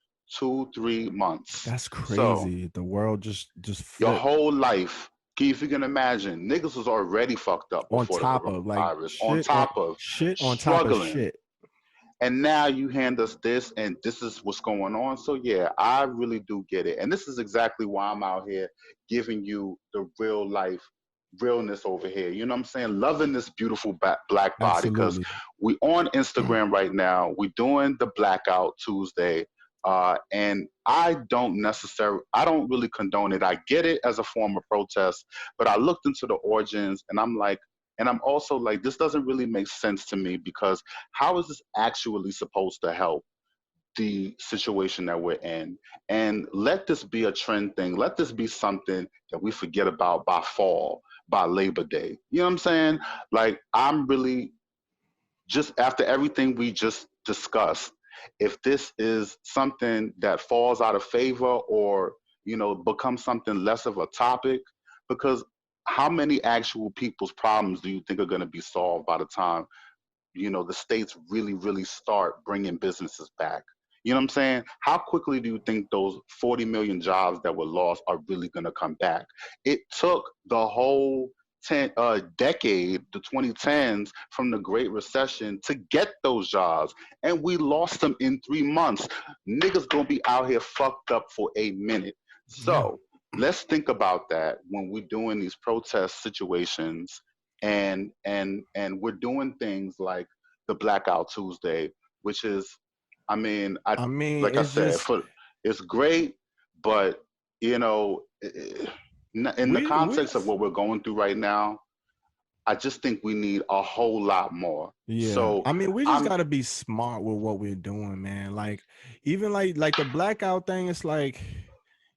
Speaker 3: 2-3 months.
Speaker 2: That's
Speaker 3: So
Speaker 2: crazy. The world just
Speaker 3: your
Speaker 2: flipped
Speaker 3: whole life, if you can imagine, niggas was already fucked up
Speaker 2: on
Speaker 3: before the
Speaker 2: top of like
Speaker 3: coronavirus, on top of
Speaker 2: shit on top of
Speaker 3: struggling.
Speaker 2: shit.
Speaker 3: And now you hand us this, and this is what's going on. So yeah, I really do get it, and this is exactly why I'm out here giving you the real life realness over here. You know what I'm saying? Loving this beautiful black body because
Speaker 2: Absolutely.
Speaker 3: we on Instagram right now. We doing the Blackout Tuesday, and I don't really condone it. I get it as a form of protest, but I looked into the origins, and I'm also like, this doesn't really make sense to me because how is this actually supposed to help the situation that we're in? And let this be a trend thing. Let this be something that we forget about by fall, by Labor Day. You know what I'm saying? Like, I'm really just after everything we just discussed, if this is something that falls out of favor or, becomes something less of a topic, because how many actual people's problems do you think are going to be solved by the time the states really, really start bringing businesses back? You know what I'm saying? How quickly do you think those 40 million jobs that were lost are really going to come back? It took the whole decade, the 2010s, from the Great Recession to get those jobs, and we lost them in 3 months. Niggas gonna be out here fucked up for a minute.
Speaker 2: Yeah.
Speaker 3: So let's think about that when we're doing these protest situations and we're doing things like the Blackout Tuesday, which is,
Speaker 2: I mean,
Speaker 3: like I
Speaker 2: it's
Speaker 3: said,
Speaker 2: just
Speaker 3: it's great, but you know, in the
Speaker 2: we
Speaker 3: context of
Speaker 2: just
Speaker 3: what we're going through right now, I just think we need a whole lot more.
Speaker 2: yeah.
Speaker 3: So
Speaker 2: I mean, we just
Speaker 3: I'm
Speaker 2: gotta be smart with what we're doing, man. Like even like the blackout thing, it's like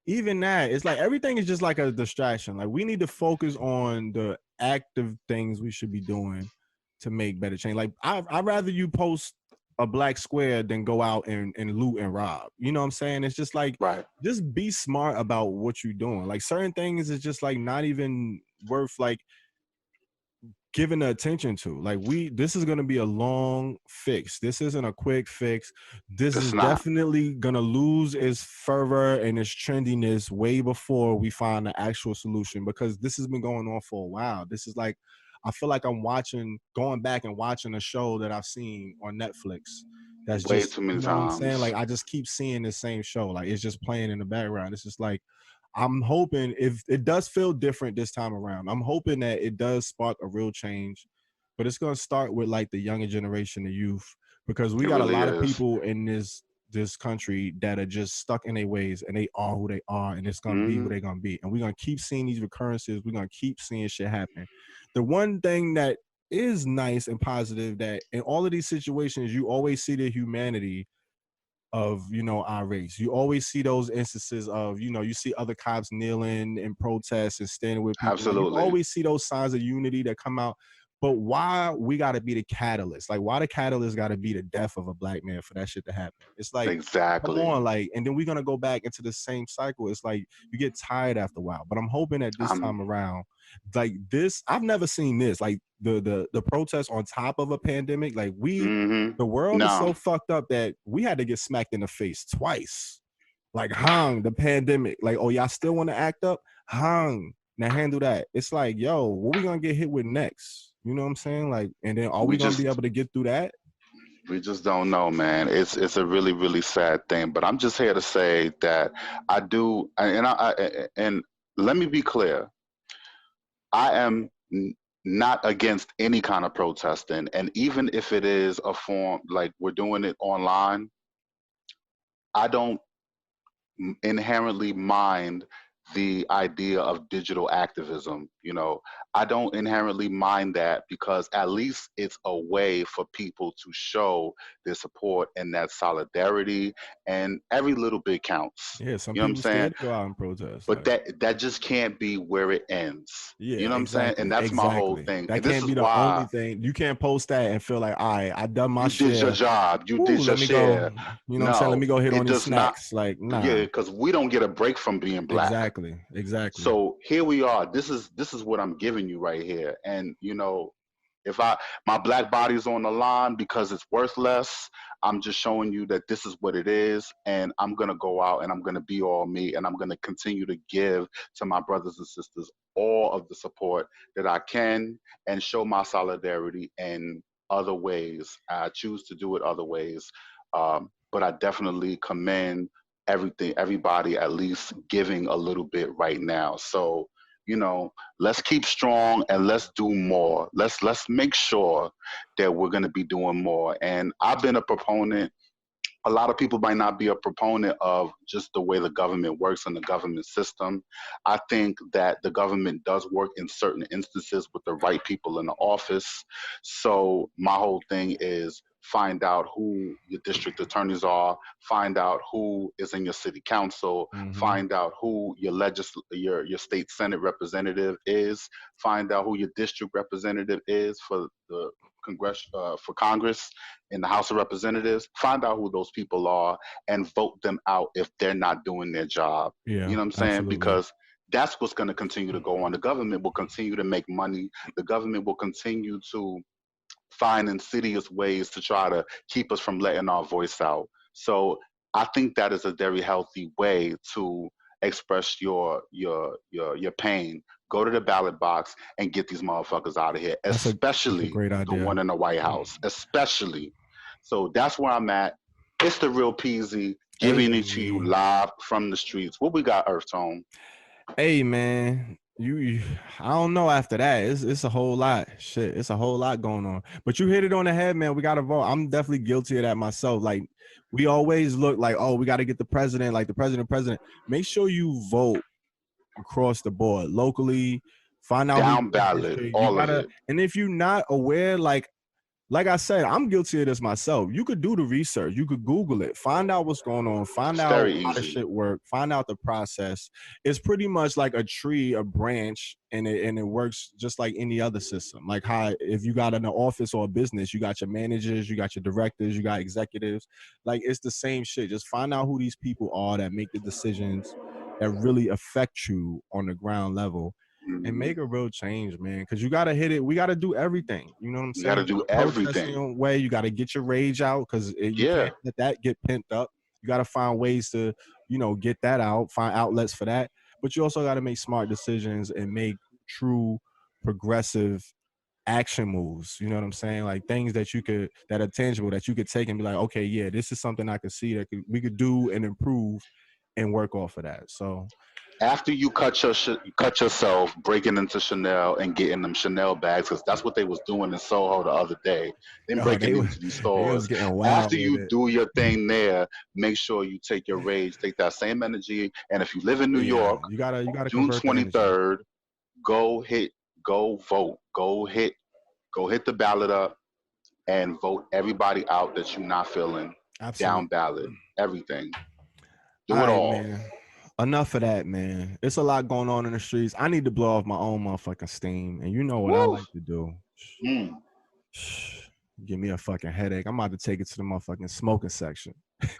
Speaker 2: even that, it's like everything is just like a distraction. Like we need to focus on the active things we should be doing to make better change. Like I'd rather you post a black square than go out and loot and rob. You know what I'm saying? It's just like
Speaker 3: right.
Speaker 2: just be smart about what you're doing. Like certain things is just like not even worth like giving the attention to. Like this is going to be a long fix. This isn't a quick fix. This
Speaker 3: It's
Speaker 2: is
Speaker 3: not.
Speaker 2: definitely going to lose its fervor and its trendiness way before we find the actual solution, because this has been going on for a while. This is like, I feel like I'm going back and watching a show that I've seen on Netflix. That's
Speaker 3: Way
Speaker 2: just,
Speaker 3: too many
Speaker 2: you know what I'm saying?
Speaker 3: times.
Speaker 2: Like I just keep seeing the same show. Like it's just playing in the background. It's just like, I'm hoping if it does feel different this time around, I'm hoping that it does spark a real change, but it's going to start with like the younger generation, the youth, because we
Speaker 3: It
Speaker 2: got a
Speaker 3: really
Speaker 2: lot of
Speaker 3: is.
Speaker 2: people in this country that are just stuck in their ways and they are who they are and it's going to be who
Speaker 3: Hmm.
Speaker 2: they're going to be. And we're going to keep seeing these recurrences. We're going to keep seeing shit happen. The one thing that is nice and positive that in all of these situations, you always see the humanity of our race. You always see those instances of you see other cops kneeling in protest and standing with people. Like you
Speaker 3: Absolutely.
Speaker 2: always see those signs of unity that come out. But why we got to be the catalyst? Like, why the catalyst got to be the death of a black man for that shit to happen? It's like,
Speaker 3: Exactly.
Speaker 2: come on, like, and then we're gonna go back into the same cycle. It's like you get tired after a while. But I'm hoping that this time around, like this, I've never seen this. Like the protest on top of a pandemic. Like the world is so fucked up that we had to get smacked in the face twice. Like the pandemic. Like, oh, y'all still want to act up? Now handle that. It's like, yo, what we gonna get hit with next? You know what I'm saying? Like, and then are we gonna be able to get through that?
Speaker 3: We just don't know, man. It's a really, really sad thing. But I'm just here to say that I do, and let me be clear. I am not against any kind of protesting, and even if it is a form like we're doing it online, I don't inherently mind the idea of digital activism. You know, I don't inherently mind that because at least it's a way for people to show their support and that solidarity, and every little bit counts.
Speaker 2: Yeah, some
Speaker 3: you know
Speaker 2: people scared to go out and protest.
Speaker 3: But
Speaker 2: like,
Speaker 3: that just can't be where it ends.
Speaker 2: Yeah,
Speaker 3: you know what I'm saying? And that's my whole thing.
Speaker 2: That
Speaker 3: and
Speaker 2: can't be the only thing. You can't post that and feel like, all right, I done my share.
Speaker 3: You did your job. You did your share.
Speaker 2: Go, you know what I'm saying? Let me go hit on these snacks. Like, nah.
Speaker 3: Yeah, because we don't get a break from being black.
Speaker 2: Exactly.
Speaker 3: So here we are. This is what I'm giving you right here. And you know, if my black body is on the line because it's worth less, I'm just showing you that this is what it is, and I'm gonna go out and I'm gonna be all me, and I'm gonna continue to give to my brothers and sisters all of the support that I can, and show my solidarity in other ways. I choose to do it other ways, but I definitely commend everybody at least giving a little bit right now. So, you know, let's keep strong and let's do more. Let's make sure that we're going to be doing more. And I've been a proponent. A lot of people might not be a proponent of just the way the government works and the government system. I think that the government does work in certain instances with the right people in the office. So my whole thing is find out who your district attorneys are, find out who is in your city council, find out who your state senate representative is, find out who your district representative is for the for Congress in the House of Representatives. Find out who those people are and vote them out if they're not doing their job.
Speaker 2: Yeah,
Speaker 3: you know what I'm saying?
Speaker 2: Absolutely.
Speaker 3: Because that's what's going to continue to go on. The government will continue to make money. The government will continue to find insidious ways to try to keep us from letting our voice out. So I think that is a very healthy way to express your pain. Go to the ballot box and get these motherfuckers out of here, especially the one in the White House, especially. So that's where I'm at. It's the real Peasy giving it to you live from the streets. What we got, EarthTone?
Speaker 2: Hey, man. I don't know after that. It's a whole lot. Shit, it's a whole lot going on. But you hit it on the head, man. We got to vote. I'm definitely guilty of that myself. Like, we always look like, oh, we got to get the president, like the president. Make sure you vote across the board, locally, find out
Speaker 3: down ballot, all of it.
Speaker 2: And if you're not aware, like I said, I'm guilty of this myself. You could do the research, you could Google it, find out what's going on, find out how the shit work, find out the process. It's pretty much like a tree, a branch, and it works just like any other system. Like how if you got an office or a business, you got your managers, you got your directors, you got executives. Like it's the same shit. Just find out who these people are that make the decisions that really affect you on the ground level, and make a real change, man. Because you gotta hit it. We gotta do everything. You know what I'm saying?
Speaker 3: You gotta do everything.
Speaker 2: Way you gotta get your rage out because you can't let that get pent up. You gotta find ways to, get that out. Find outlets for that. But you also gotta make smart decisions and make true progressive action moves. You know what I'm saying? Like things that are tangible that you could take and be like, okay, yeah, this is something I could see that we could do and improve and work off of that. So
Speaker 3: after you cut yourself breaking into Chanel and getting them Chanel bags, because that's what they was doing in Soho the other day. Then breaking into these stores. After you do your thing there, make sure you take your rage, take that same energy. And if you live in New York,
Speaker 2: you gotta
Speaker 3: June 23rd, go vote, go hit the ballot up and vote everybody out that you're not feeling.
Speaker 2: Absolutely.
Speaker 3: Down ballot, everything. Do it all.
Speaker 2: Man. Enough of that, man. It's a lot going on in the streets. I need to blow off my own motherfucking steam. And you know what I like to do.
Speaker 3: Mm.
Speaker 2: Give me a fucking headache. I'm about to take it to the motherfucking smoking section.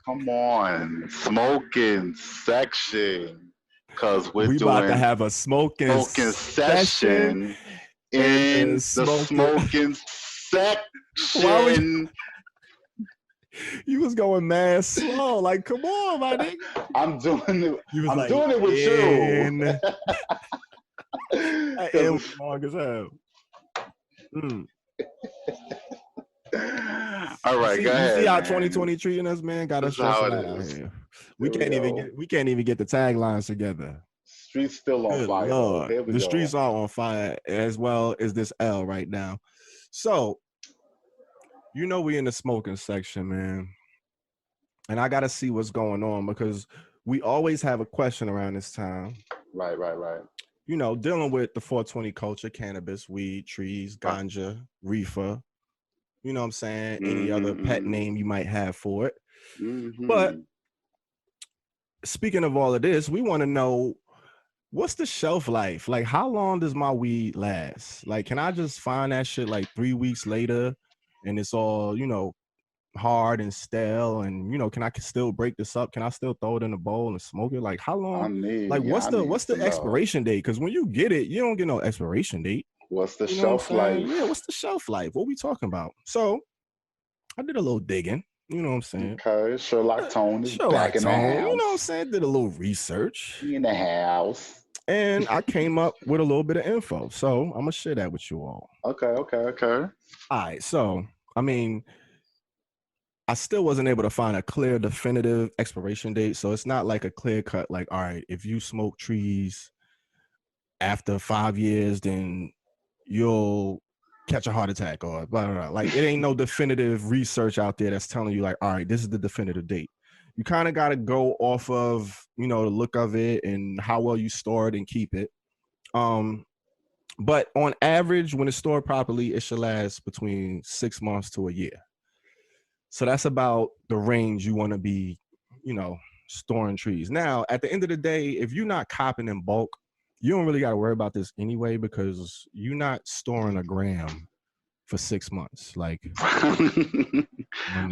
Speaker 3: Come on, Smokin Section, cause we're
Speaker 2: We about to
Speaker 3: doing
Speaker 2: have a smoking
Speaker 3: Smokin
Speaker 2: session
Speaker 3: Session
Speaker 2: in
Speaker 3: in
Speaker 2: the
Speaker 3: the
Speaker 2: smoking.
Speaker 3: Smokin
Speaker 2: Why would
Speaker 3: Section.
Speaker 2: you was going mad slow? Like, come on, my nigga.
Speaker 3: I'm doing it.
Speaker 2: You was
Speaker 3: I'm
Speaker 2: like,
Speaker 3: doing it with
Speaker 2: in.
Speaker 3: you.
Speaker 2: That N was long as hell. Mm.
Speaker 3: All right, go ahead.
Speaker 2: You see how
Speaker 3: man.
Speaker 2: 2020 treating us, man? Got us
Speaker 3: This is how
Speaker 2: stressing
Speaker 3: it
Speaker 2: out out
Speaker 3: is.
Speaker 2: here.
Speaker 3: Here
Speaker 2: We can't even get the taglines together.
Speaker 3: Streets still on
Speaker 2: Good
Speaker 3: fire.
Speaker 2: Lord.
Speaker 3: Here we
Speaker 2: The
Speaker 3: go.
Speaker 2: streets are on fire as well as this L right now. So, you know, we in the smoking section, man. And I got to see what's going on because we always have a question around this time.
Speaker 3: Right.
Speaker 2: You know, dealing with the 420 culture, cannabis, weed, trees, ganja, reefer, you know what I'm saying? Any other pet name you might have for it. But speaking of all of this, we want to know, what's the shelf life? Like, how long does my weed last? Like, can I just find that shit like 3 weeks later and it's all, you know, hard and stale? And, you know, can I still break this up? Can I still throw it in a bowl and smoke it? Like, how long? What's the expiration date? Because when you get it, you don't get no expiration date.
Speaker 3: What's the
Speaker 2: You know
Speaker 3: shelf life?
Speaker 2: Yeah, what's the shelf life? What we talking about? So I did a little digging. You know what I'm saying?
Speaker 3: Okay, Sherlock Tone is back in the house.
Speaker 2: You know what I'm saying? Did a little research.
Speaker 3: He in the house.
Speaker 2: And I came up with a little bit of info. So I'm going to share that with you all.
Speaker 3: Okay.
Speaker 2: All right. So, I mean, I still wasn't able to find a clear, definitive expiration date. So it's not like a clear cut, like, all right, if you smoke trees after 5 years, then you'll catch a heart attack or blah, blah, blah. Like, it ain't no definitive research out there that's telling you like, all right, this is the definitive date. You kind of got to go off of, you know, the look of it and how well you store it and keep it. But on average, when it's stored properly, it should last between 6 months to a year. So that's about the range you want to be, you know, storing trees. Now, at the end of the day, if you're not copping in bulk, you don't really got to worry about this anyway, because you're not storing a gram for 6 months. Like, nigga,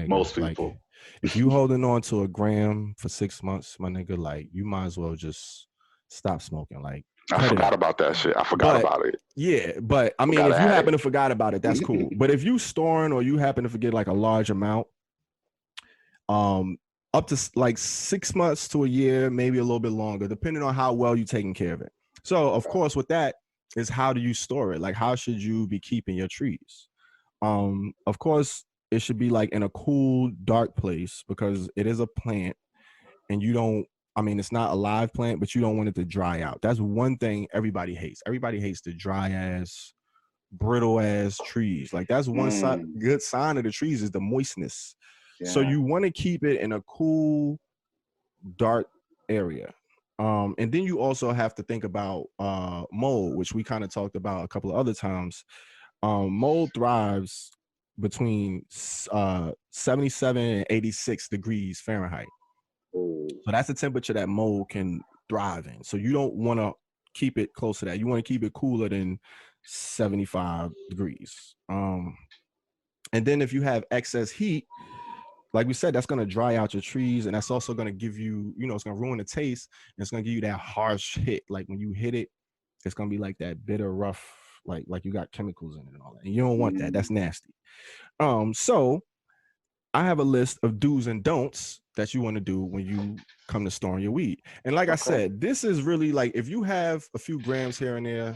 Speaker 3: most people.
Speaker 2: Like, if you holding on to a gram for 6 months, my nigga, like, you might as well just stop smoking. Like,
Speaker 3: I forgot about that shit. I forgot about it.
Speaker 2: Yeah, but I mean, if you happen to forgot about it, that's cool. But if you storing or you happen to forget like a large amount, up to like 6 months to a year, maybe a little bit longer, depending on how well you're taking care of it. So, of course, with that is, how do you store it? Like, how should you be keeping your trees? Of course, it should be like in a cool, dark place, because it is a plant and you don't, I mean, it's not a live plant, but you don't want it to dry out. That's one thing everybody hates. Everybody hates the dry ass, brittle ass trees. Like, that's one good sign of the trees is the moistness. Yeah. So you want to keep it in a cool, dark area. And then you also have to think about mold, which we kind of talked about a couple of other times. Mold thrives between 77 and 86 degrees Fahrenheit. So that's the temperature that mold can thrive in. So you don't want to keep it close to that. You want to keep it cooler than 75 degrees. And then if you have excess heat, like we said, that's going to dry out your trees, and that's also going to give you, you know, it's going to ruin the taste, and it's going to give you that harsh hit. Like, when you hit it, it's going to be like that bitter, rough, like you got chemicals in it and all that. And you don't want that. That's nasty. So I have a list of do's and don'ts that you want to do when you come to storing your weed. And like I said, this is really like, if you have a few grams here and there,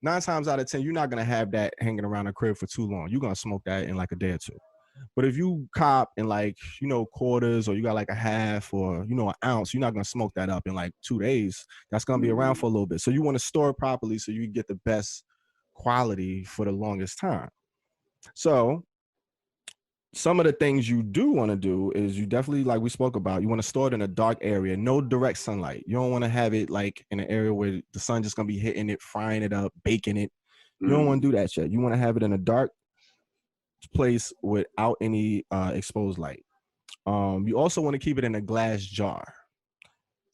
Speaker 2: 9 times out of 10, you're not going to have that hanging around the crib for too long. You're going to smoke that in like a day or two. But if you cop in like, you know, quarters, or you got like a half, or, you know, an ounce, you're not going to smoke that up in like 2 days. That's going to be around for a little bit. So you want to store it properly so you get the best quality for the longest time. So some of the things you do want to do is, you definitely, like we spoke about, you want to store it in a dark area, no direct sunlight. You don't want to have it like in an area where the sun just going to be hitting it, frying it up, baking it. You don't want to do that shit. You want to have it in a dark place without any exposed light. You also want to keep it in a glass jar.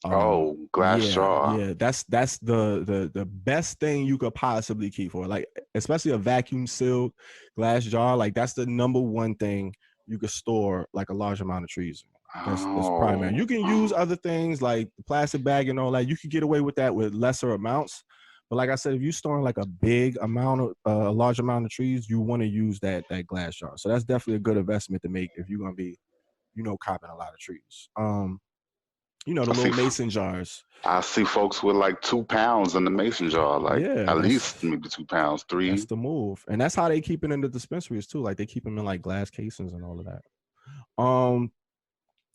Speaker 3: Glass jar.
Speaker 2: Yeah, that's the best thing you could possibly keep for it. Like, especially a vacuum sealed glass jar. Like, that's the number one thing you could store like a large amount of trees in. That's primary. You can use other things like the plastic bag and all that. You could get away with that with lesser amounts. But like I said, if you're storing like a big amount of a large amount of trees, you want to use that glass jar. So that's definitely a good investment to make if you're gonna be, copping a lot of trees. The little mason jars.
Speaker 3: I see folks with like 2 pounds in the mason jar, like at least maybe 2 pounds, 3.
Speaker 2: That's the move, and that's how they keep it in the dispensaries too. Like they keep them in like glass casings and all of that.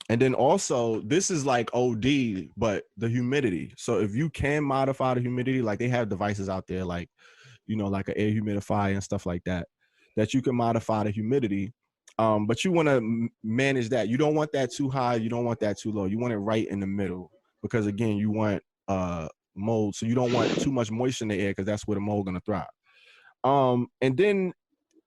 Speaker 2: And then also this is like OD, but the humidity. So if you can modify the humidity, like they have devices out there, like like an air humidifier and stuff like that, that you can modify the humidity. But you want to manage that. You don't want that too high. You don't want that too low. You want it right in the middle because again, you want mold. So you don't want too much moisture in the air because that's where the mold gonna thrive. And then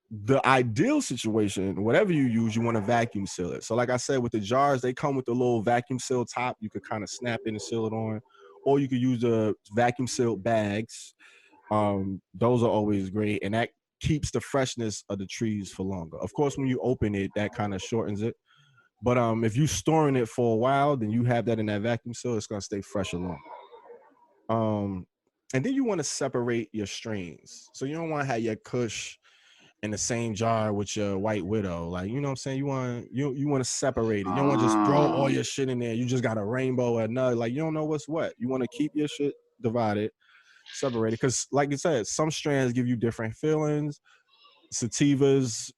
Speaker 2: the ideal situation, whatever you use, you want to vacuum seal it. So like I said, with the jars, they come with the little vacuum seal top. You could kind of snap in and seal it on, or you could use the vacuum sealed bags. Those are always great, and that keeps the freshness of the trees for longer. Of course, when you open it, that kind of shortens it. But if you're storing it for a while, then you have that in that vacuum seal, it's gonna stay fresher longer. And then you want to separate your strains. So you don't want to have your Kush in the same jar with your White Widow. Like, you know what I'm saying? You want to separate it. You don't want to just throw all your shit in there. You just got a rainbow or another. Like, you don't know what's what. You want to keep your shit divided, separated. Because like you said, some strands give you different feelings. Sativas,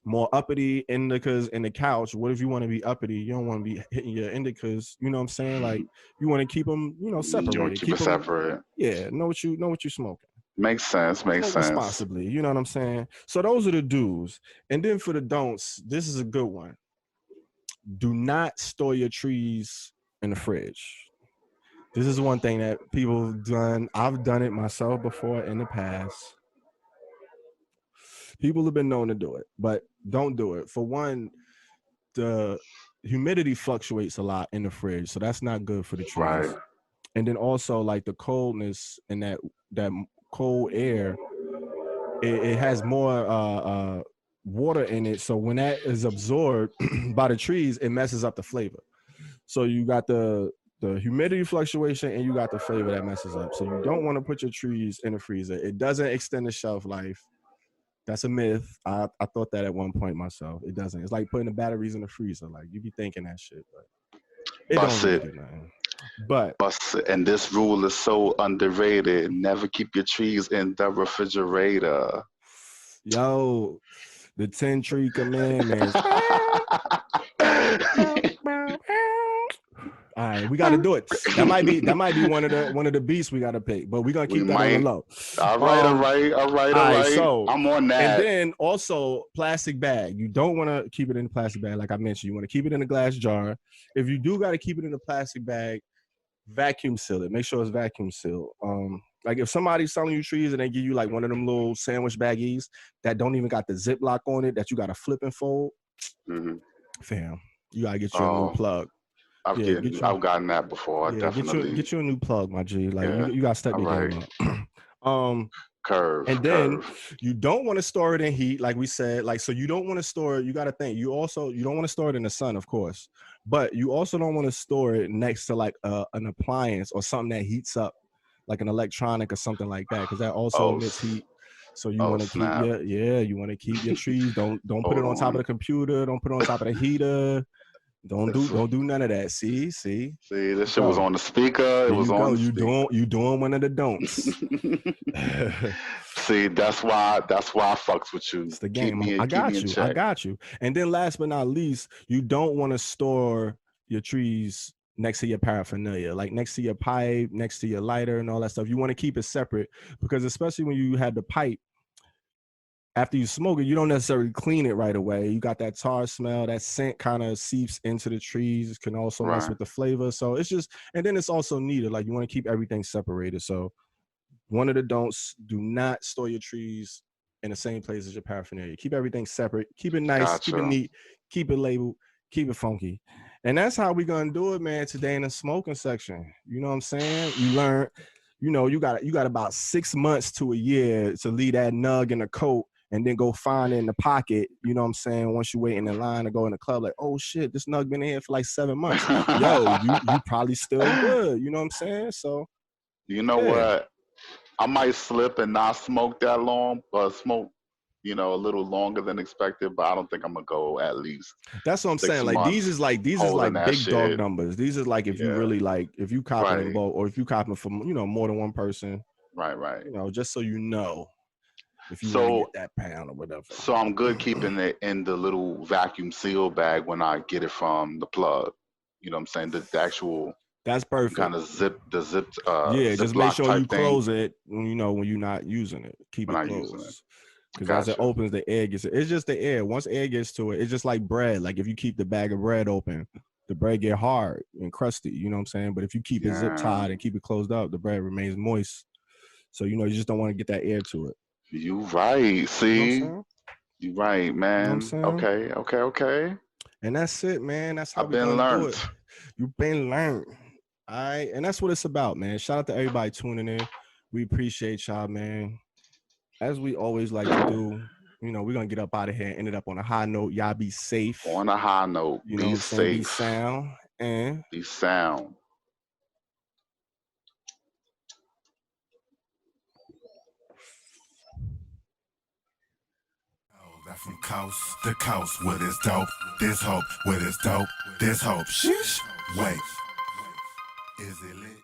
Speaker 2: more uppity. Indicas in the couch. What if you want to be uppity? You don't want to be hitting your indicas. You know what I'm saying? Like, you want to keep them, separated.
Speaker 3: You want to keep it separate.
Speaker 2: Yeah, know what you're smoking.
Speaker 3: Makes sense.
Speaker 2: Responsibly, you know what I'm saying? So those are the do's. And then for the don'ts, this is a good one. Do not store your trees in the fridge. This is one thing that people have done. I've done it myself before in the past. People have been known to do it, but don't do it. For one, the humidity fluctuates a lot in the fridge, so that's not good for the trees.
Speaker 3: Right.
Speaker 2: And then also like the coldness and that cold air, it has more water in it. So when that is absorbed by the trees, it messes up the flavor. So you got the humidity fluctuation and you got the flavor that messes up. So you don't want to put your trees in the freezer. It doesn't extend the shelf life. That's a myth. I thought that at one point myself. It doesn't. It's like putting the batteries in the freezer. Like you be thinking that shit, but it don't really do nothing. But
Speaker 3: and this rule is so underrated. Never keep your trees in the refrigerator.
Speaker 2: Yo, the 10 tree commandments. All right, we got to do it. That might be one of the beasts we got to pick, but we're gonna keep that on the low.
Speaker 3: All right.
Speaker 2: So
Speaker 3: I'm on that.
Speaker 2: And then also plastic bag. You don't want to keep it in the plastic bag, like I mentioned. You want to keep it in a glass jar. If you do got to keep it in a plastic bag, vacuum seal it. Make sure it's vacuum sealed. Like if somebody's selling you trees and they give you like one of them little sandwich baggies that don't even got the Ziploc on it that you got to flip and fold, fam, you gotta get you a new plug.
Speaker 3: I've gotten that before. Definitely
Speaker 2: get you a new plug, my G. Like you gotta step your game up.
Speaker 3: Curve.
Speaker 2: And then you don't want to store it in heat, like we said. Like, so you don't want to store it. You got to think. You don't want to store it in the sun, of course, but you also don't want to store it next to like an appliance or something that heats up, like an electronic or something like that, because that also emits heat. So you want to keep you want to keep your trees. Don't put it on top of the computer. Don't put it on top of the heater. Don't do none of that. See,
Speaker 3: this shit was on the speaker. It was on.
Speaker 2: You doing one of the don'ts.
Speaker 3: See, that's why I fucks with you.
Speaker 2: It's the game. I got you. And then last but not least, you don't want to store your trees next to your paraphernalia, like next to your pipe, next to your lighter and all that stuff. You want to keep it separate because especially when you have the pipe, after you smoke it, you don't necessarily clean it right away. You got that tar smell, that scent kind of seeps into the trees. It can also mess with the flavor. So it's just, and then it's also needed. Like you want to keep everything separated. So one of the don'ts, do not store your trees in the same place as your paraphernalia. Keep everything separate. Keep it nice. Keep it neat. Keep it labeled. Keep it funky. And that's how we gonna do it, man, today in the smoking section. You know what I'm saying? You learn, you got about 6 months to a year to leave that nug in the coat and then go find it in the pocket. You know what I'm saying? Once you wait in the line to go in the club, like, oh shit, this nug been in here for like 7 months. Yo, you probably still good. You know what I'm saying? So
Speaker 3: you know what? I might slip and not smoke that long, but smoke, a little longer than expected. But I don't think I'm gonna go at least.
Speaker 2: That's what I'm
Speaker 3: 6
Speaker 2: saying. Like these is like
Speaker 3: that
Speaker 2: big
Speaker 3: shit.
Speaker 2: dog numbers. These is like if you really like if you copping in bulk or if you copping from more than one person.
Speaker 3: Right.
Speaker 2: Just so you know if you want to get that pound or whatever.
Speaker 3: So I'm good keeping it in the little vacuum seal bag when I get it from the plug. You know what I'm saying? The actual.
Speaker 2: That's perfect.
Speaker 3: Kind of zip.
Speaker 2: Yeah, just make sure you close it when you're not using it. Keep it closed. Because as it opens, the air gets it. It's just the air. Once air gets to it, it's just like bread. Like if you keep the bag of bread open, the bread get hard and crusty. You know what I'm saying? But if you keep it zip tied and keep it closed up, the bread remains moist. So you just don't want to get that air to it.
Speaker 3: You right. See, you right, man.
Speaker 2: You know
Speaker 3: Okay.
Speaker 2: And that's it, man. That's how
Speaker 3: I've been learned.
Speaker 2: Do it. You've been learned. All right, and that's what it's about, man. Shout out to everybody tuning in. We appreciate y'all, man. As we always like to do, we're gonna get up out of here and end it up on a high note. Y'all be safe.
Speaker 3: On a high note. Be safe.
Speaker 2: Be sound and
Speaker 3: be sound.
Speaker 1: That from coast to coast with this dope, this hope, with this dope, this hope. Sheesh. Wait. Is it lit?